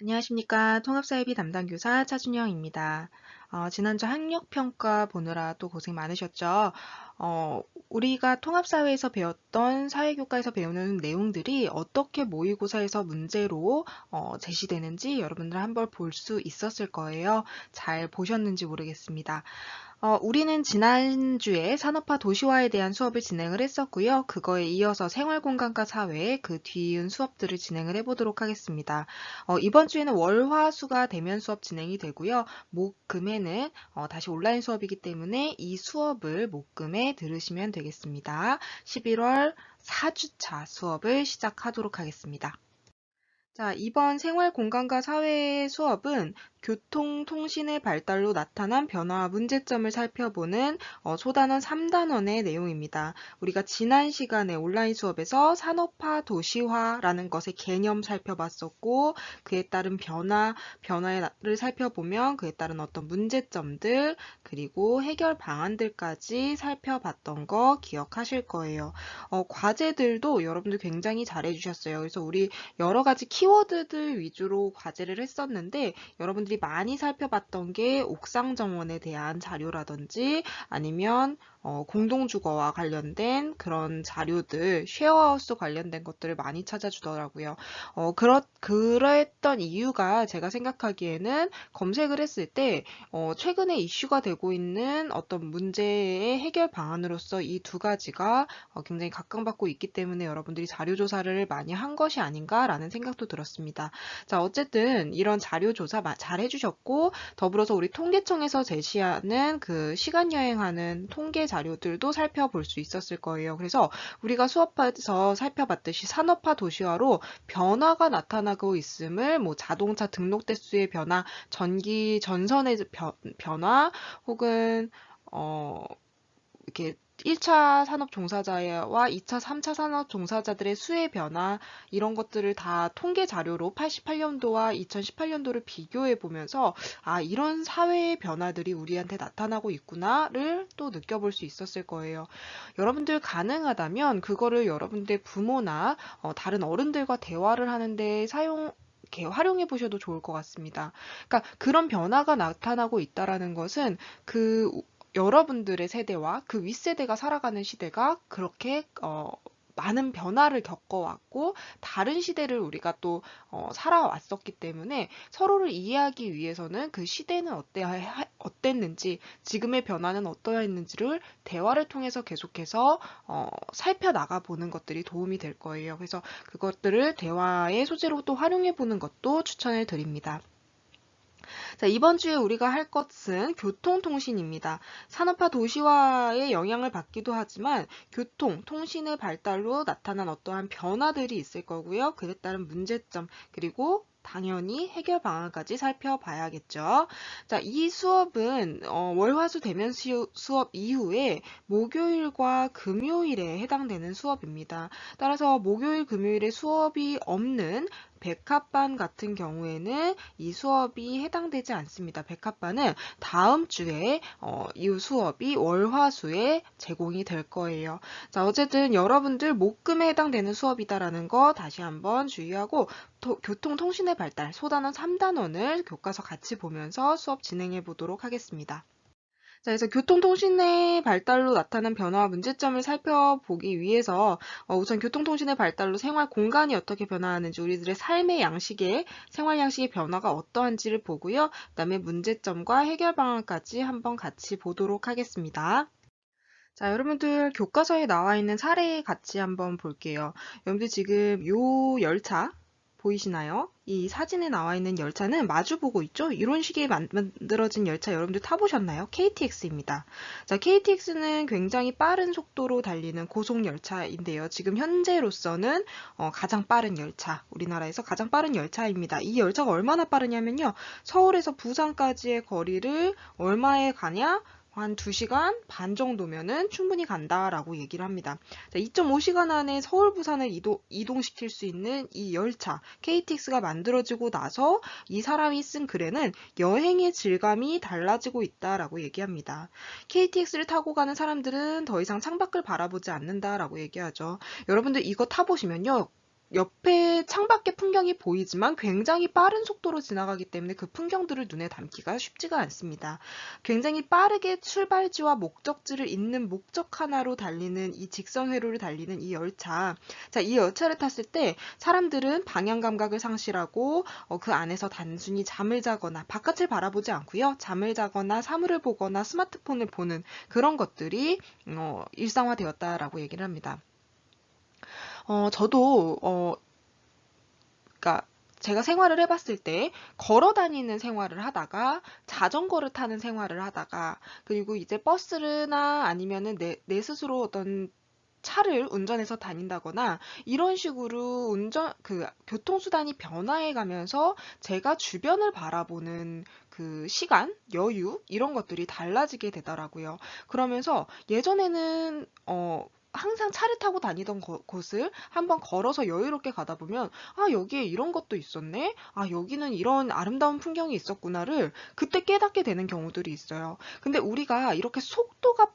안녕하십니까. 통합사회비 담당교사 차준영입니다. 지난주 학력평가 보느라 또 고생 많으셨죠? 우리가 통합사회에서 배웠던 사회교과에서 배우는 내용들이 어떻게 모의고사에서 문제로 제시되는지 여러분들 한번 볼 수 있었을 거예요. 잘 보셨는지 모르겠습니다. 우리는 지난주에 산업화 도시화에 대한 수업을 진행을 했었고요. 그거에 이어서 생활공간과 사회, 그 뒤이은 수업들을 진행을 해보도록 하겠습니다. 이번 주에는 월, 화, 수가 대면 수업 진행이 되고요. 목, 금에는 다시 온라인 수업이기 때문에 이 수업을 목, 금에 들으시면 되겠습니다. 11월 4주차 수업을 시작하도록 하겠습니다. 자, 이번 생활 공간과 사회 수업은 교통, 통신의 발달로 나타난 변화와 문제점을 살펴보는 소단원 3단원의 내용입니다. 우리가 지난 시간에 온라인 수업에서 산업화, 도시화라는 것의 개념 살펴봤었고, 그에 따른 변화를 살펴보면 그에 따른 어떤 문제점들, 그리고 해결 방안들까지 살펴봤던 거 기억하실 거예요. 과제들도 여러분들 굉장히 잘해주셨어요. 그래서 우리 여러 가지 키워드들 위주로 과제를 했었는데 여러분들이 많이 살펴봤던 게 옥상 정원에 대한 자료라든지 아니면 공동주거와 관련된 그런 자료들, 쉐어하우스 관련된 것들을 많이 찾아주더라고요. 그랬던 이유가 제가 생각하기에는 검색을 했을 때 최근에 이슈가 되고 있는 어떤 문제의 해결 방안으로서 이 두 가지가 굉장히 각광받고 있기 때문에 여러분들이 자료조사를 많이 한 것이 아닌가라는 생각도 들었습니다. 자, 어쨌든 이런 자료조사 잘 해주셨고 더불어서 우리 통계청에서 제시하는 그 시간여행하는 통계 자료들도 살펴볼 수 있었을 거예요. 그래서 우리가 수업에서 살펴봤듯이 산업화 도시화로 변화가 나타나고 있음을 뭐 자동차 등록 대수의 변화, 전기 전선의 변화 혹은 이렇게 1차 산업 종사자와 2차, 3차 산업 종사자들의 수의 변화 이런 것들을 다 통계 자료로 88년도와 2018년도를 비교해 보면서 이런 사회의 변화들이 우리한테 나타나고 있구나를 또 느껴볼 수 있었을 거예요. 여러분들 가능하다면 그거를 여러분들 부모나 다른 어른들과 대화를 하는데 이렇게 활용해 보셔도 좋을 것 같습니다. 그러니까 그런 변화가 나타나고 있다라는 것은 여러분들의 세대와 그 윗세대가 살아가는 시대가 그렇게 많은 변화를 겪어왔고 다른 시대를 우리가 또 살아왔었기 때문에 서로를 이해하기 위해서는 그 시대는 어땠는지 지금의 변화는 어떠했는지를 대화를 통해서 계속해서 살펴나가 보는 것들이 도움이 될 거예요. 그래서 그것들을 대화의 소재로 또 활용해 보는 것도 추천을 드립니다. 자, 이번 주에 우리가 할 것은 교통통신입니다. 산업화 도시화의 영향을 받기도 하지만 교통, 통신의 발달로 나타난 어떠한 변화들이 있을 거고요. 그에 따른 문제점, 그리고 당연히 해결 방안까지 살펴봐야겠죠. 자, 이 수업은 월화수 대면 수업 이후에 목요일과 금요일에 해당되는 수업입니다. 따라서 목요일, 금요일에 수업이 없는 백합반 같은 경우에는 이 수업이 해당되지 않습니다. 백합반은 다음 주에 이 수업이 월화수에 제공이 될 거예요. 자, 어쨌든 여러분들 목금에 해당되는 수업이다라는 거 다시 한번 주의하고 교통통신의 발달, 소단원 3단원을 교과서 같이 보면서 수업 진행해 보도록 하겠습니다. 자, 그래서 교통통신의 발달로 나타난 변화와 문제점을 살펴보기 위해서 우선 교통통신의 발달로 생활 공간이 어떻게 변화하는지 우리들의 삶의 양식의 생활 양식의 변화가 어떠한지를 보고요. 그다음에 문제점과 해결 방안까지 한번 같이 보도록 하겠습니다. 자, 여러분들 교과서에 나와 있는 사례 같이 한번 볼게요. 여러분들 지금 요 열차 보이시나요? 이 사진에 나와 있는 열차는 마주보고 있죠? 이런 식의 만들어진 열차 여러분들 타보셨나요? KTX입니다. 자, KTX는 굉장히 빠른 속도로 달리는 고속 열차인데요. 지금 현재로서는 가장 빠른 열차, 우리나라에서 가장 빠른 열차입니다. 이 열차가 얼마나 빠르냐면요. 서울에서 부산까지의 거리를 얼마에 가냐? 한 2시간 반 정도면은 충분히 간다라고 얘기를 합니다. 자, 2.5시간 안에 서울 부산을 이동시킬 수 있는 이 열차 KTX가 만들어지고 나서 이 사람이 쓴 글에는 여행의 질감이 달라지고 있다라고 얘기합니다. KTX를 타고 가는 사람들은 더 이상 창밖을 바라보지 않는다라고 얘기하죠. 여러분들 이거 타보시면요. 옆에 창밖의 풍경이 보이지만 굉장히 빠른 속도로 지나가기 때문에 그 풍경들을 눈에 담기가 쉽지가 않습니다. 굉장히 빠르게 출발지와 목적지를 잇는 목적 하나로 달리는 이 직선 회로를 달리는 이 열차. 자, 이 열차를 탔을 때 사람들은 방향 감각을 상실하고 그 안에서 단순히 잠을 자거나 바깥을 바라보지 않고요. 잠을 자거나 사물을 보거나 스마트폰을 보는 그런 것들이 일상화되었다라고 얘기를 합니다. 저도 그러니까 제가 생활을 해봤을 때 걸어 다니는 생활을 하다가 자전거를 타는 생활을 하다가 그리고 이제 버스나 아니면은 내 스스로 어떤 차를 운전해서 다닌다거나 이런 식으로 교통수단이 변화해 가면서 제가 주변을 바라보는 그 시간, 여유 이런 것들이 달라지게 되더라고요. 그러면서 예전에는 항상 차를 타고 다니던 곳을 한번 걸어서 여유롭게 가다 보면 아, 여기에 이런 것도 있었네? 아, 여기는 이런 아름다운 풍경이 있었구나를 그때 깨닫게 되는 경우들이 있어요. 근데 우리가 이렇게 속도가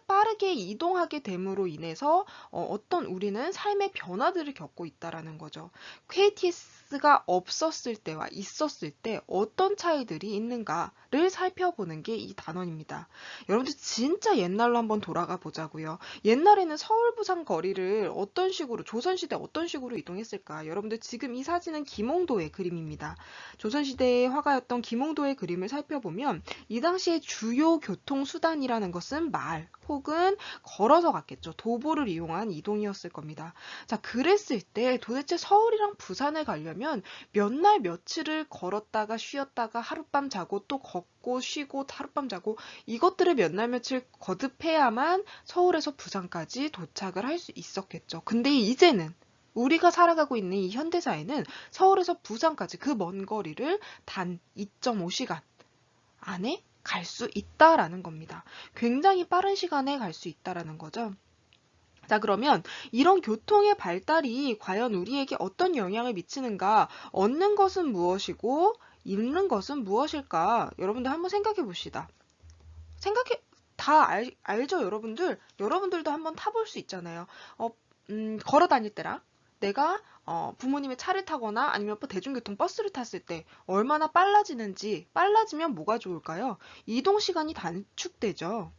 빠르게 이동하게 됨으로 인해서 어떤 우리는 삶의 변화들을 겪고 있다라는 거죠. KTX가 없었을 때와 있었을 때 어떤 차이들이 있는가를 살펴보는 게 이 단원입니다. 여러분들 진짜 옛날로 한번 돌아가 보자고요. 옛날에는 서울 부산 거리를 어떤 식으로 조선시대 어떤 식으로 이동했을까? 여러분들 지금 이 사진은 김홍도의 그림입니다. 조선시대의 화가였던 김홍도의 그림을 살펴보면 이 당시의 주요 교통수단이라는 것은 말 혹은 걸어서 갔겠죠. 도보를 이용한 이동이었을 겁니다. 자, 그랬을 때 도대체 서울이랑 부산을 가려면 몇 날 며칠을 걸었다가 쉬었다가 하룻밤 자고 또 걷고 쉬고 하룻밤 자고 이것들을 몇 날 며칠 거듭해야만 서울에서 부산까지 도착을 할 수 있었겠죠. 근데 이제는 우리가 살아가고 있는 이 현대사에는 서울에서 부산까지 그 먼 거리를 단 2.5시간 안에 갈 수 있다라는 겁니다. 굉장히 빠른 시간에 갈 수 있다라는 거죠. 자, 그러면 이런 교통의 발달이 과연 우리에게 어떤 영향을 미치는가? 얻는 것은 무엇이고 잃는 것은 무엇일까? 여러분들 한번 생각해 봅시다. 알죠, 여러분들? 여러분들도 한번 타볼 수 있잖아요. 걸어 다닐 때랑 내가 부모님의 차를 타거나 아니면 뭐 대중교통 버스를 탔을 때 얼마나 빨라지는지, 빨라지면 뭐가 좋을까요? 이동 시간이 단축되죠.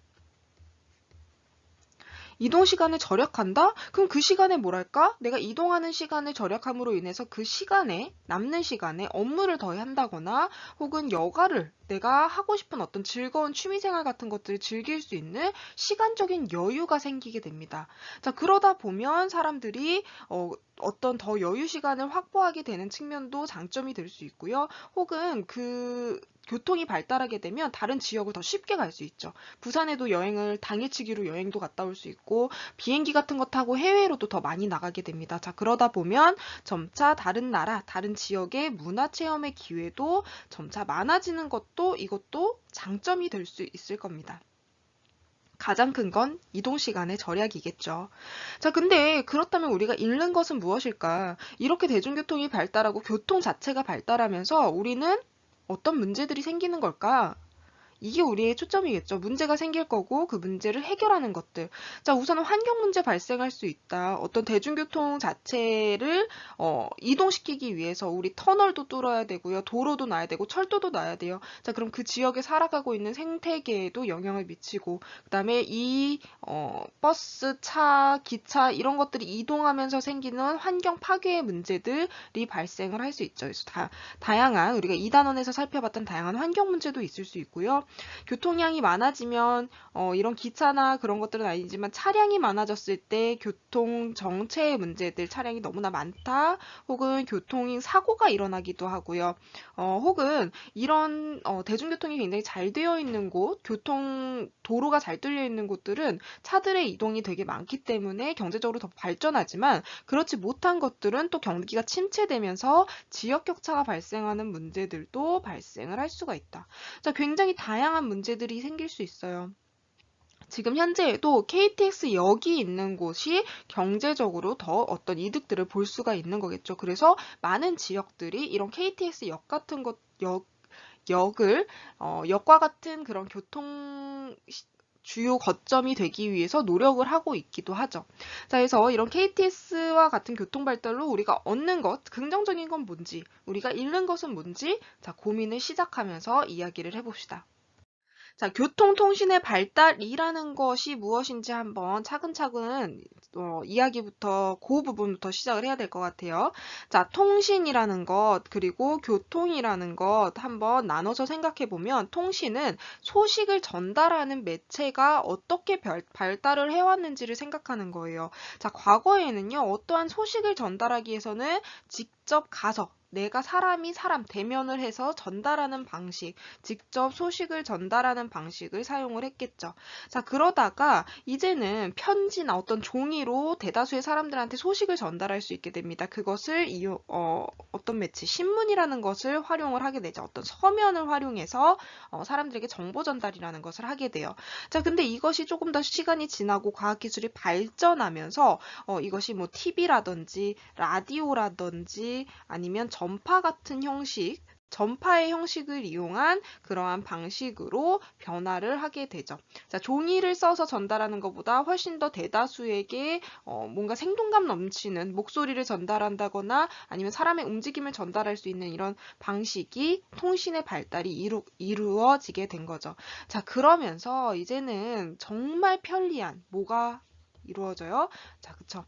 이동 시간을 절약한다? 그럼 그 시간에 뭐랄까? 내가 이동하는 시간을 절약함으로 인해서 그 시간에, 남는 시간에 업무를 더 한다거나 혹은 여가를 내가 하고 싶은 어떤 즐거운 취미생활 같은 것들을 즐길 수 있는 시간적인 여유가 생기게 됩니다. 자, 그러다 보면 사람들이 어떤 더 여유 시간을 확보하게 되는 측면도 장점이 될 수 있고요. 혹은 그 교통이 발달하게 되면 다른 지역을 더 쉽게 갈 수 있죠. 부산에도 여행을 당일치기로 여행도 갔다 올 수 있고 비행기 같은 거 타고 해외로도 더 많이 나가게 됩니다. 자, 그러다 보면 점차 다른 나라, 다른 지역의 문화 체험의 기회도 점차 많아지는 것도 이것도 장점이 될 수 있을 겁니다. 가장 큰 건 이동 시간의 절약이겠죠. 자, 근데 그렇다면 우리가 잃는 것은 무엇일까? 이렇게 대중교통이 발달하고 교통 자체가 발달하면서 우리는 어떤 문제들이 생기는 걸까? 이게 우리의 초점이겠죠. 문제가 생길 거고 그 문제를 해결하는 것들. 자, 우선은 환경 문제 발생할 수 있다. 어떤 대중교통 자체를 이동시키기 위해서 우리 터널도 뚫어야 되고요. 도로도 놔야 되고 철도도 놔야 돼요. 자, 그럼 그 지역에 살아가고 있는 생태계에도 영향을 미치고 그다음에 이 버스, 차, 기차 이런 것들이 이동하면서 생기는 환경 파괴의 문제들이 발생을 할 수 있죠. 그래서 다양한 우리가 2단원에서 살펴봤던 다양한 환경 문제도 있을 수 있고요. 교통량이 많아지면 이런 기차나 그런 것들은 아니지만 차량이 많아졌을 때 교통 정체의 문제들, 차량이 너무나 많다, 혹은 교통 사고가 일어나기도 하고요. 혹은 이런 대중교통이 굉장히 잘 되어 있는 곳, 도로가 잘 뚫려 있는 곳들은 차들의 이동이 되게 많기 때문에 경제적으로 더 발전하지만 그렇지 못한 것들은 또 경기가 침체되면서 지역 격차가 발생하는 문제들도 발생을 할 수가 있다. 자, 굉장히 다양한 문제들이 생길 수 있어요. 지금 현재에도 KTX역이 있는 곳이 경제적으로 더 어떤 이득들을 볼 수가 있는 거겠죠. 그래서 많은 지역들이 이런 KTX역 같은 역을 역과 같은 그런 교통 주요 거점이 되기 위해서 노력을 하고 있기도 하죠. 자, 그래서 이런 KTX와 같은 교통 발달로 우리가 얻는 것, 긍정적인 건 뭔지, 우리가 잃는 것은 뭔지, 자, 고민을 시작하면서 이야기를 해봅시다. 자, 교통통신의 발달이라는 것이 무엇인지 한번 차근차근 이야기부터 그 부분부터 시작을 해야 될 것 같아요. 자, 통신이라는 것 그리고 교통이라는 것 한번 나눠서 생각해 보면 통신은 소식을 전달하는 매체가 어떻게 발달을 해왔는지를 생각하는 거예요. 자, 과거에는요, 어떠한 소식을 전달하기 위해서는 직접 가서 내가 사람이 사람 대면을 해서 전달하는 방식, 직접 소식을 전달하는 방식을 사용을 했겠죠. 자, 그러다가 이제는 편지나 어떤 종이로 대다수의 사람들한테 소식을 전달할 수 있게 됩니다. 그것을 어떤 매체, 신문이라는 것을 활용을 하게 되죠. 어떤 서면을 활용해서 사람들에게 정보 전달이라는 것을 하게 돼요. 자, 근데 이것이 조금 더 시간이 지나고 과학기술이 발전하면서 이것이 뭐 TV라든지 라디오라든지 아니면 전파 같은 형식, 전파의 형식을 이용한 그러한 방식으로 변화를 하게 되죠. 자, 종이를 써서 전달하는 것보다 훨씬 더 대다수에게 뭔가 생동감 넘치는 목소리를 전달한다거나 아니면 사람의 움직임을 전달할 수 있는 이런 방식이 통신의 발달이 이루어지게 된 거죠. 자, 그러면서 이제는 정말 편리한 뭐가 이루어져요? 자, 그쵸.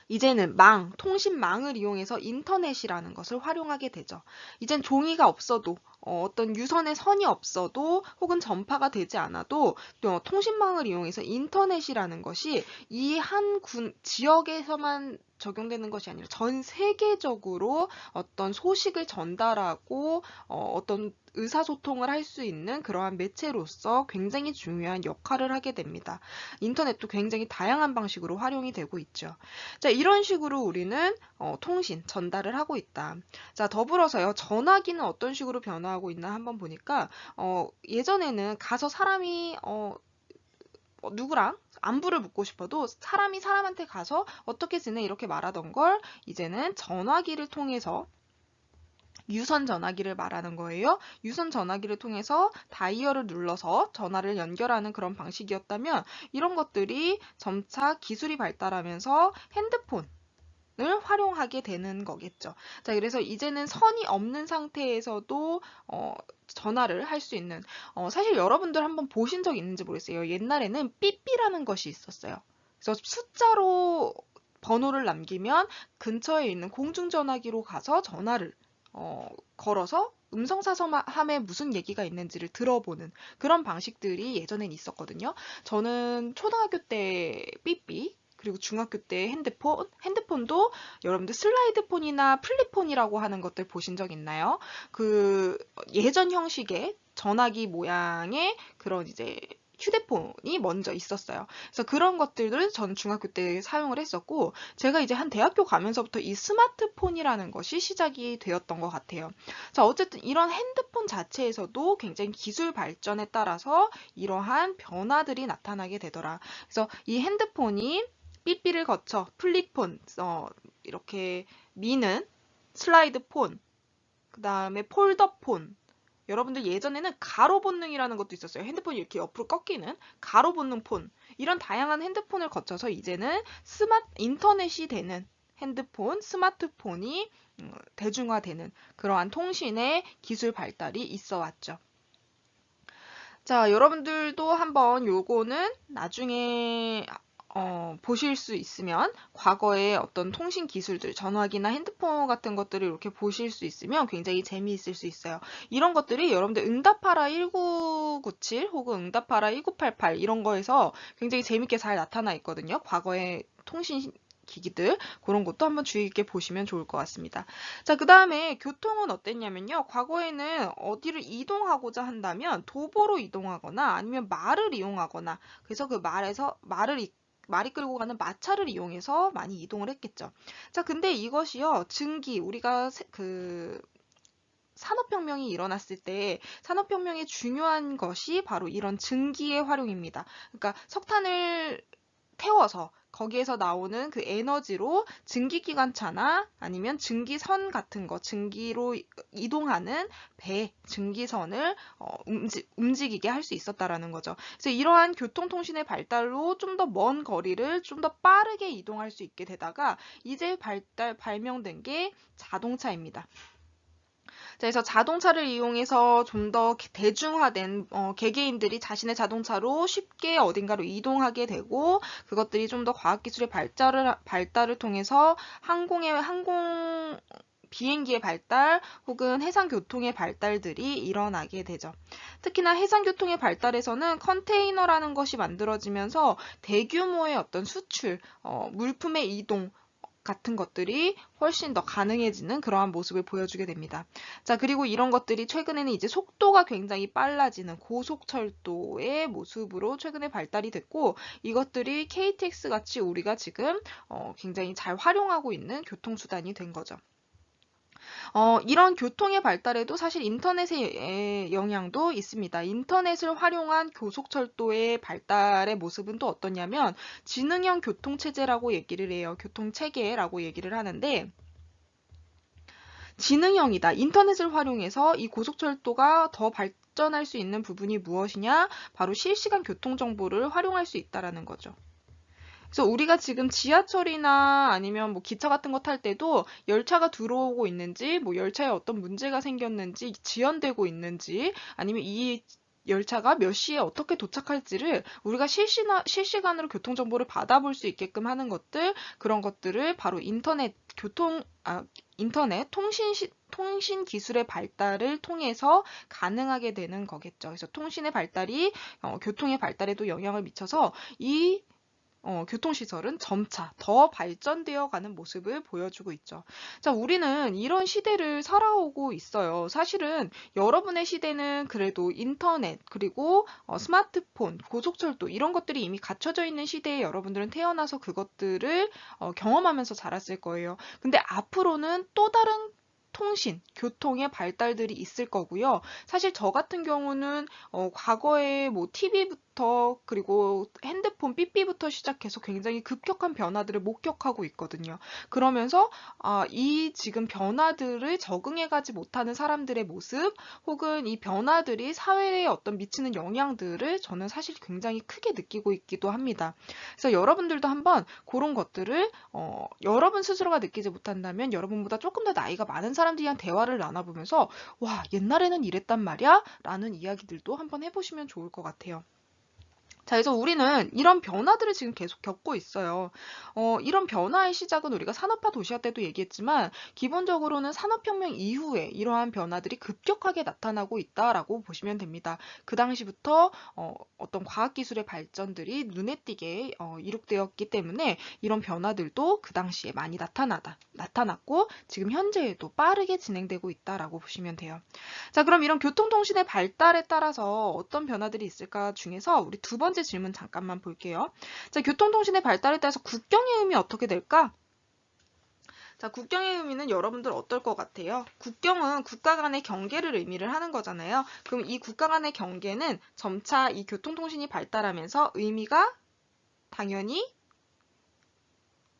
이제는 통신망을 이용해서 인터넷이라는 것을 활용하게 되죠. 이젠 종이가 없어도 어떤 유선의 선이 없어도 혹은 전파가 되지 않아도 또 통신망을 이용해서 인터넷이라는 것이 이 한 지역에서만 적용되는 것이 아니라 전 세계적으로 어떤 소식을 전달하고 어떤 의사소통을 할 수 있는 그러한 매체로서 굉장히 중요한 역할을 하게 됩니다. 인터넷도 굉장히 다양한 방식으로 활용이 되고 있죠. 자, 이런 식으로 우리는 통신, 전달을 하고 있다. 자, 더불어서요, 전화기는 어떤 식으로 변화하고 있나 한번 보니까, 예전에는 가서 사람이, 누구랑 안부를 묻고 싶어도 사람이 사람한테 가서 어떻게 지내? 이렇게 말하던 걸 이제는 전화기를 통해서 유선 전화기를 말하는 거예요. 유선 전화기를 통해서 다이얼을 눌러서 전화를 연결하는 그런 방식이었다면 이런 것들이 점차 기술이 발달하면서 핸드폰 을 활용하게 되는 거겠죠. 자, 그래서 이제는 선이 없는 상태에서도 전화를 할 수 있는 사실 여러분들 한번 보신 적 있는지 모르겠어요. 옛날에는 삐삐라는 것이 있었어요. 그래서 숫자로 번호를 남기면 근처에 있는 공중전화기로 가서 전화를 걸어서 음성사서함에 무슨 얘기가 있는지를 들어보는 그런 방식들이 예전엔 있었거든요. 저는 초등학교 때 삐삐 그리고 중학교 때 핸드폰도 여러분들 슬라이드폰이나 플립폰이라고 하는 것들 보신 적 있나요? 그 예전 형식의 전화기 모양의 그런 이제 휴대폰이 먼저 있었어요. 그래서 그런 것들을 저는 중학교 때 사용을 했었고, 제가 이제 한 대학교 가면서부터 이 스마트폰이라는 것이 시작이 되었던 것 같아요. 자, 어쨌든 이런 핸드폰 자체에서도 굉장히 기술 발전에 따라서 이러한 변화들이 나타나게 되더라. 그래서 이 핸드폰이 삐삐를 거쳐 플립폰, 이렇게 미는 슬라이드폰, 그 다음에 폴더폰, 여러분들 예전에는 가로 본능이라는 것도 있었어요. 핸드폰이 이렇게 옆으로 꺾이는 가로 본능 폰. 이런 다양한 핸드폰을 거쳐서 이제는 인터넷이 되는 핸드폰, 스마트폰이 대중화되는 그러한 통신의 기술 발달이 있어 왔죠. 자, 여러분들도 한번 요거는 나중에 보실 수 있으면 과거의 어떤 통신 기술들, 전화기나 핸드폰 같은 것들을 이렇게 보실 수 있으면 굉장히 재미있을 수 있어요. 이런 것들이 여러분들 응답하라 1997 혹은 응답하라 1988 이런 거에서 굉장히 재밌게 잘 나타나 있거든요. 과거의 통신 기기들 그런 것도 한번 주의 깊게 보시면 좋을 것 같습니다. 자, 그 다음에 교통은 어땠냐면요. 과거에는 어디를 이동하고자 한다면 도보로 이동하거나 아니면 말을 이용하거나 그래서 그 말이 끌고 가는 마차를 이용해서 많이 이동을 했겠죠. 자, 근데 이것이요, 우리가 산업혁명이 일어났을 때 산업혁명의 중요한 것이 바로 이런 증기의 활용입니다. 그러니까 석탄을 태워서 거기에서 나오는 그 에너지로 증기기관차나 아니면 증기선 같은 거, 증기로 이동하는 배, 증기선을 움직이게 할 수 있었다라는 거죠. 그래서 이러한 교통통신의 발달로 좀 더 먼 거리를 좀 더 빠르게 이동할 수 있게 되다가 이제 발명된 게 자동차입니다. 자, 그래서 자동차를 이용해서 좀 더 대중화된 개개인들이 자신의 자동차로 쉽게 어딘가로 이동하게 되고 그것들이 좀 더 과학기술의 발달을 통해서 비행기의 발달 혹은 해상교통의 발달들이 일어나게 되죠. 특히나 해상교통의 발달에서는 컨테이너라는 것이 만들어지면서 대규모의 어떤 수출, 물품의 이동 같은 것들이 훨씬 더 가능해지는 그러한 모습을 보여주게 됩니다. 자, 그리고 이런 것들이 최근에는 이제 속도가 굉장히 빨라지는 고속철도의 모습으로 최근에 발달이 됐고 이것들이 KTX 같이 우리가 지금 굉장히 잘 활용하고 있는 교통수단이 된 거죠. 이런 교통의 발달에도 사실 인터넷의 영향도 있습니다. 인터넷을 활용한 고속철도의 발달의 모습은 또 어떠냐면 지능형 교통체제라고 얘기를 해요. 교통체계라고 얘기를 하는데 지능형이다. 인터넷을 활용해서 이 고속철도가 더 발전할 수 있는 부분이 무엇이냐? 바로 실시간 교통정보를 활용할 수 있다라는 거죠. 그래서 우리가 지금 지하철이나 아니면 뭐 기차 같은 거 탈 때도 열차가 들어오고 있는지, 뭐 열차에 어떤 문제가 생겼는지, 지연되고 있는지, 아니면 이 열차가 몇 시에 어떻게 도착할지를 우리가 실시간으로 교통정보를 받아볼 수 있게끔 하는 것들, 그런 것들을 바로 인터넷 통신 기술의 발달을 통해서 가능하게 되는 거겠죠. 그래서 통신의 발달이 교통의 발달에도 영향을 미쳐서 이 교통시설은 점차 더 발전되어 가는 모습을 보여주고 있죠. 자, 우리는 이런 시대를 살아오고 있어요. 사실은 여러분의 시대는 그래도 인터넷, 그리고 스마트폰, 고속철도 이런 것들이 이미 갖춰져 있는 시대에 여러분들은 태어나서 그것들을 경험하면서 자랐을 거예요. 근데 앞으로는 또 다른 교통의 발달들이 있을 거고요. 사실 저 같은 경우는 과거에 뭐 TV부터 그리고 핸드폰 삐삐부터 시작해서 굉장히 급격한 변화들을 목격하고 있거든요. 그러면서 이 지금 변화들을 적응해가지 못하는 사람들의 모습 혹은 이 변화들이 사회에 어떤 미치는 영향들을 저는 사실 굉장히 크게 느끼고 있기도 합니다. 그래서 여러분들도 한번 그런 것들을 여러분 스스로가 느끼지 못한다면 여러분보다 조금 더 나이가 많은 사람들이랑 대화를 나눠보면서 와, 옛날에는 이랬단 말이야? 라는 이야기들도 한번 해보시면 좋을 것 같아요. 자, 그래서 우리는 이런 변화들을 지금 계속 겪고 있어요. 이런 변화의 시작은 우리가 산업화 도시화 때도 얘기했지만 기본적으로는 산업혁명 이후에 이러한 변화들이 급격하게 나타나고 있다라고 보시면 됩니다. 그 당시부터 어떤 과학기술의 발전들이 눈에 띄게 이룩되었기 때문에 이런 변화들도 그 당시에 많이 나타났고 지금 현재에도 빠르게 진행되고 있다라고 보시면 돼요. 자, 그럼 이런 교통통신의 발달에 따라서 어떤 변화들이 있을까 중에서 우리 두 번째 질문 잠깐만 볼게요. 자, 교통통신의 발달에 따라서 국경의 의미 어떻게 될까? 자, 국경의 의미는 여러분들 어떨 것 같아요? 국경은 국가 간의 경계를 의미를 하는 거잖아요. 그럼 이 국가 간의 경계는 점차 이 교통통신이 발달하면서 의미가 당연히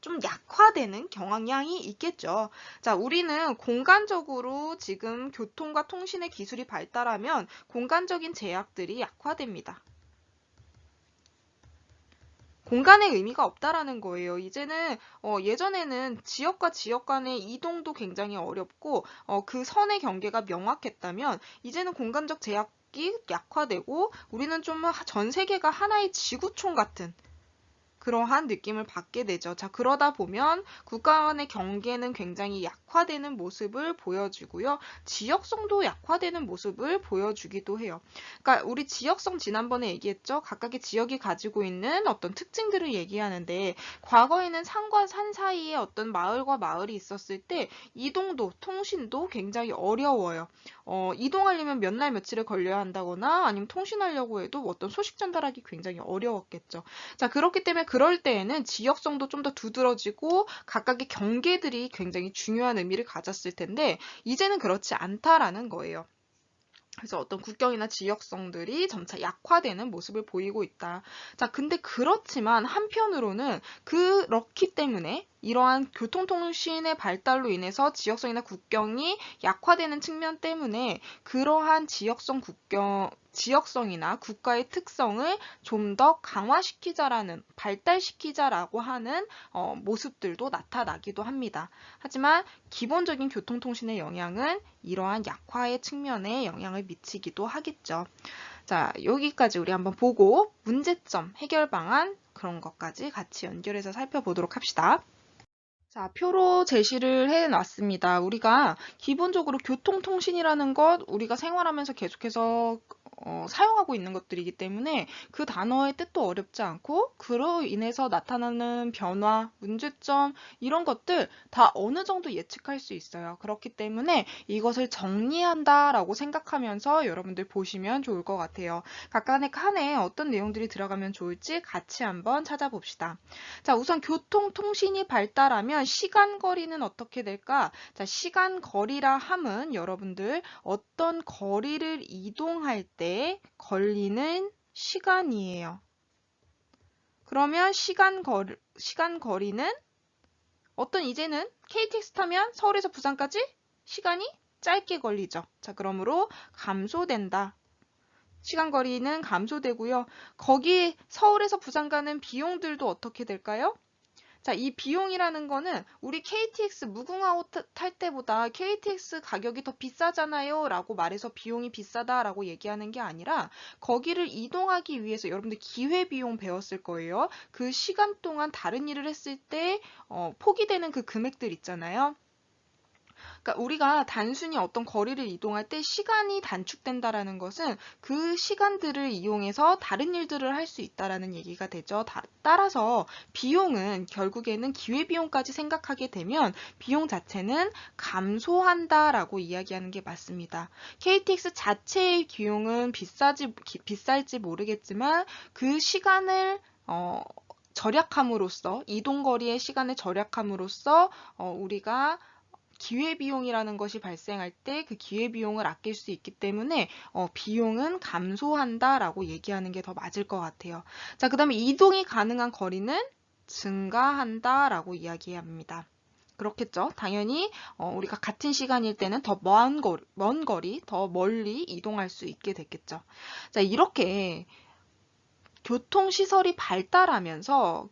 좀 약화되는 경향이 있겠죠. 자, 우리는 공간적으로 지금 교통과 통신의 기술이 발달하면 공간적인 제약들이 약화됩니다. 공간의 의미가 없다라는 거예요. 이제는 예전에는 지역과 지역 간의 이동도 굉장히 어렵고 그 선의 경계가 명확했다면 이제는 공간적 제약이 약화되고 우리는 좀 전 세계가 하나의 지구촌 같은 그러한 느낌을 받게 되죠. 자, 그러다 보면 국가 간의 경계는 굉장히 약화되는 모습을 보여주고요. 지역성도 약화되는 모습을 보여주기도 해요. 그러니까 우리 지역성 지난번에 얘기했죠. 각각의 지역이 가지고 있는 어떤 특징들을 얘기하는데 과거에는 산과 산 사이에 어떤 마을과 마을이 있었을 때 이동도 통신도 굉장히 어려워요. 이동하려면 몇 날 며칠을 걸려야 한다거나 아니면 통신하려고 해도 어떤 소식 전달하기 굉장히 어려웠겠죠. 자, 그렇기 때문에 그럴 때에는 지역성도 좀 더 두드러지고 각각의 경계들이 굉장히 중요한 의미를 가졌을 텐데 이제는 그렇지 않다라는 거예요. 그래서 어떤 국경이나 지역성들이 점차 약화되는 모습을 보이고 있다. 자, 근데 그렇지만 한편으로는 그렇기 때문에 이러한 교통통신의 발달로 인해서 지역성이나 국경이 약화되는 측면 때문에 그러한 지역성이나 국가의 특성을 좀 더 강화시키자라는, 발달시키자라고 하는 모습들도 나타나기도 합니다. 하지만 기본적인 교통통신의 영향은 이러한 약화의 측면에 영향을 미치기도 하겠죠. 자, 여기까지 우리 한번 보고 문제점, 해결 방안 그런 것까지 같이 연결해서 살펴보도록 합시다. 자, 표로 제시를 해놨습니다. 우리가 기본적으로 교통통신이라는 것, 우리가 생활하면서 계속해서 사용하고 있는 것들이기 때문에 그 단어의 뜻도 어렵지 않고 그로 인해서 나타나는 변화, 문제점 이런 것들 다 어느 정도 예측할 수 있어요. 그렇기 때문에 이것을 정리한다라고 생각하면서 여러분들 보시면 좋을 것 같아요. 각각의 칸에 어떤 내용들이 들어가면 좋을지 같이 한번 찾아봅시다. 자, 우선 교통통신이 발달하면 시간거리는 어떻게 될까? 자, 시간거리라 함은 여러분들 어떤 거리를 이동할 때 걸리는 시간이에요. 그러면 시간거리는 어떤 이제는 KTX 타면 서울에서 부산까지 시간이 짧게 걸리죠. 자, 그러므로 감소된다. 시간거리는 감소되고요. 거기 서울에서 부산 가는 비용들도 어떻게 될까요? 자, 이 비용이라는 거는 우리 KTX 무궁화호 탈 때보다 KTX 가격이 더 비싸잖아요 라고 말해서 비용이 비싸다라고 얘기하는 게 아니라 거기를 이동하기 위해서 여러분들 기회비용 배웠을 거예요. 그 시간 동안 다른 일을 했을 때 포기되는 그 금액들 있잖아요. 그러니까 우리가 단순히 어떤 거리를 이동할 때 시간이 단축된다라는 것은 그 시간들을 이용해서 다른 일들을 할 수 있다라는 얘기가 되죠. 따라서 비용은 결국에는 기회비용까지 생각하게 되면 비용 자체는 감소한다라고 이야기하는 게 맞습니다. KTX 자체의 비용은 비쌀지 모르겠지만 그 시간을 절약함으로써 이동거리의 시간을 절약함으로써 우리가 기회비용이라는 것이 발생할 때 그 기회비용을 아낄 수 있기 때문에 비용은 감소한다라고 얘기하는 게 더 맞을 것 같아요. 자, 그 다음에 이동이 가능한 거리는 증가한다라고 이야기합니다. 그렇겠죠. 당연히 우리가 같은 시간일 때는 더 먼 거리, 더 멀리 이동할 수 있게 됐겠죠. 자, 이렇게 교통시설이 발달하면서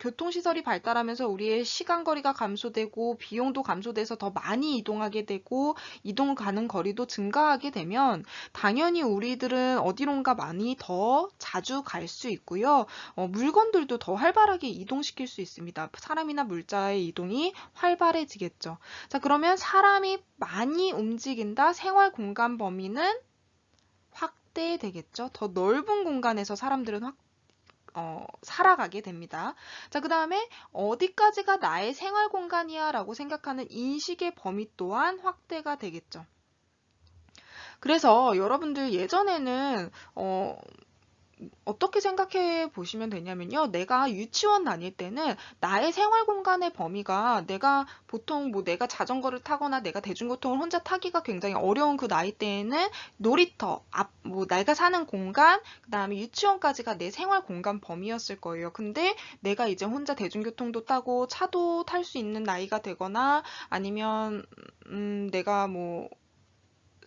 우리의 시간거리가 감소되고 비용도 감소돼서 더 많이 이동하게 되고 이동 가는 거리도 증가하게 되면 당연히 우리들은 어디론가 많이 더 자주 갈 수 있고요. 물건들도 더 활발하게 이동시킬 수 있습니다. 사람이나 물자의 이동이 활발해지겠죠. 자, 그러면 사람이 많이 움직인다. 생활 공간 범위는 확대되겠죠. 더 넓은 공간에서 사람들은 살아가게 됩니다. 자, 그 다음에 어디까지가 나의 생활 공간이야 라고 생각하는 인식의 범위 또한 확대가 되겠죠. 그래서 여러분들 예전에는 어떻게 생각해 보시면 되냐면요. 내가 유치원 다닐 때는 나의 생활 공간의 범위가 내가 보통 뭐 내가 자전거를 타거나 내가 대중교통을 혼자 타기가 굉장히 어려운 그 나이 때에는 놀이터, 뭐 내가 사는 공간, 그다음에 유치원까지가 내 생활 공간 범위였을 거예요. 근데 내가 이제 혼자 대중교통도 타고 차도 탈 수 있는 나이가 되거나 아니면 내가 뭐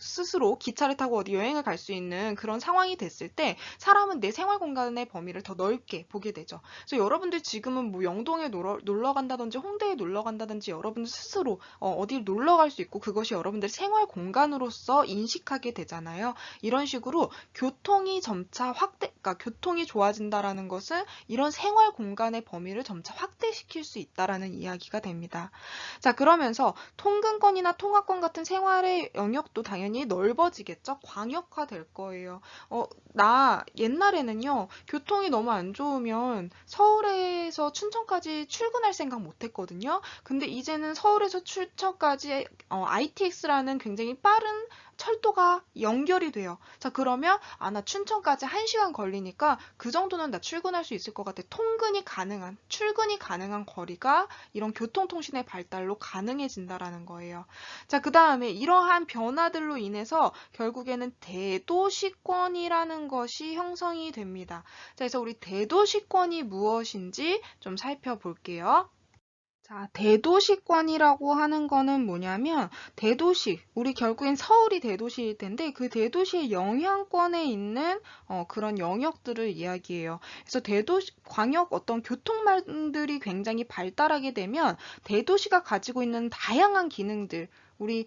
스스로 기차를 타고 어디 여행을 갈 수 있는 그런 상황이 됐을 때 사람은 내 생활 공간의 범위를 더 넓게 보게 되죠. 그래서 여러분들 지금은 뭐 영동에 놀러 간다든지 홍대에 놀러 간다든지 여러분들 스스로 어디 놀러 갈 수 있고 그것이 여러분들 생활 공간으로서 인식하게 되잖아요. 이런 식으로 교통이 점차 그러니까 교통이 좋아진다라는 것은 이런 생활 공간의 범위를 점차 확대시킬 수 있다라는 이야기가 됩니다. 자, 그러면서 통근권이나 통화권 같은 생활의 영역도 당연히 넓어지겠죠? 광역화될 거예요. 나 옛날에는요, 교통이 너무 안 좋으면 서울에서 춘천까지 출근할 생각 못 했거든요. 근데 이제는 서울에서 춘천까지 ITX라는 굉장히 빠른 철도가 연결이 돼요. 자, 그러면 나 춘천까지 1시간 걸리니까 그 정도는 나 출근할 수 있을 것 같아. 출근이 가능한 거리가 이런 교통통신의 발달로 가능해진다라는 거예요. 자, 그 다음에 이러한 변화들로 인해서 결국에는 대도시권이라는 것이 형성이 됩니다. 자, 그래서 우리 대도시권이 무엇인지 좀 살펴볼게요. 자, 대도시권이라고 하는 거는 뭐냐면 대도시, 우리 결국엔 서울이 대도시일 텐데 그 대도시의 영향권에 있는 그런 영역들을 이야기해요. 그래서 대도시, 광역 어떤 교통망들이 굉장히 발달하게 되면 대도시가 가지고 있는 다양한 기능들, 우리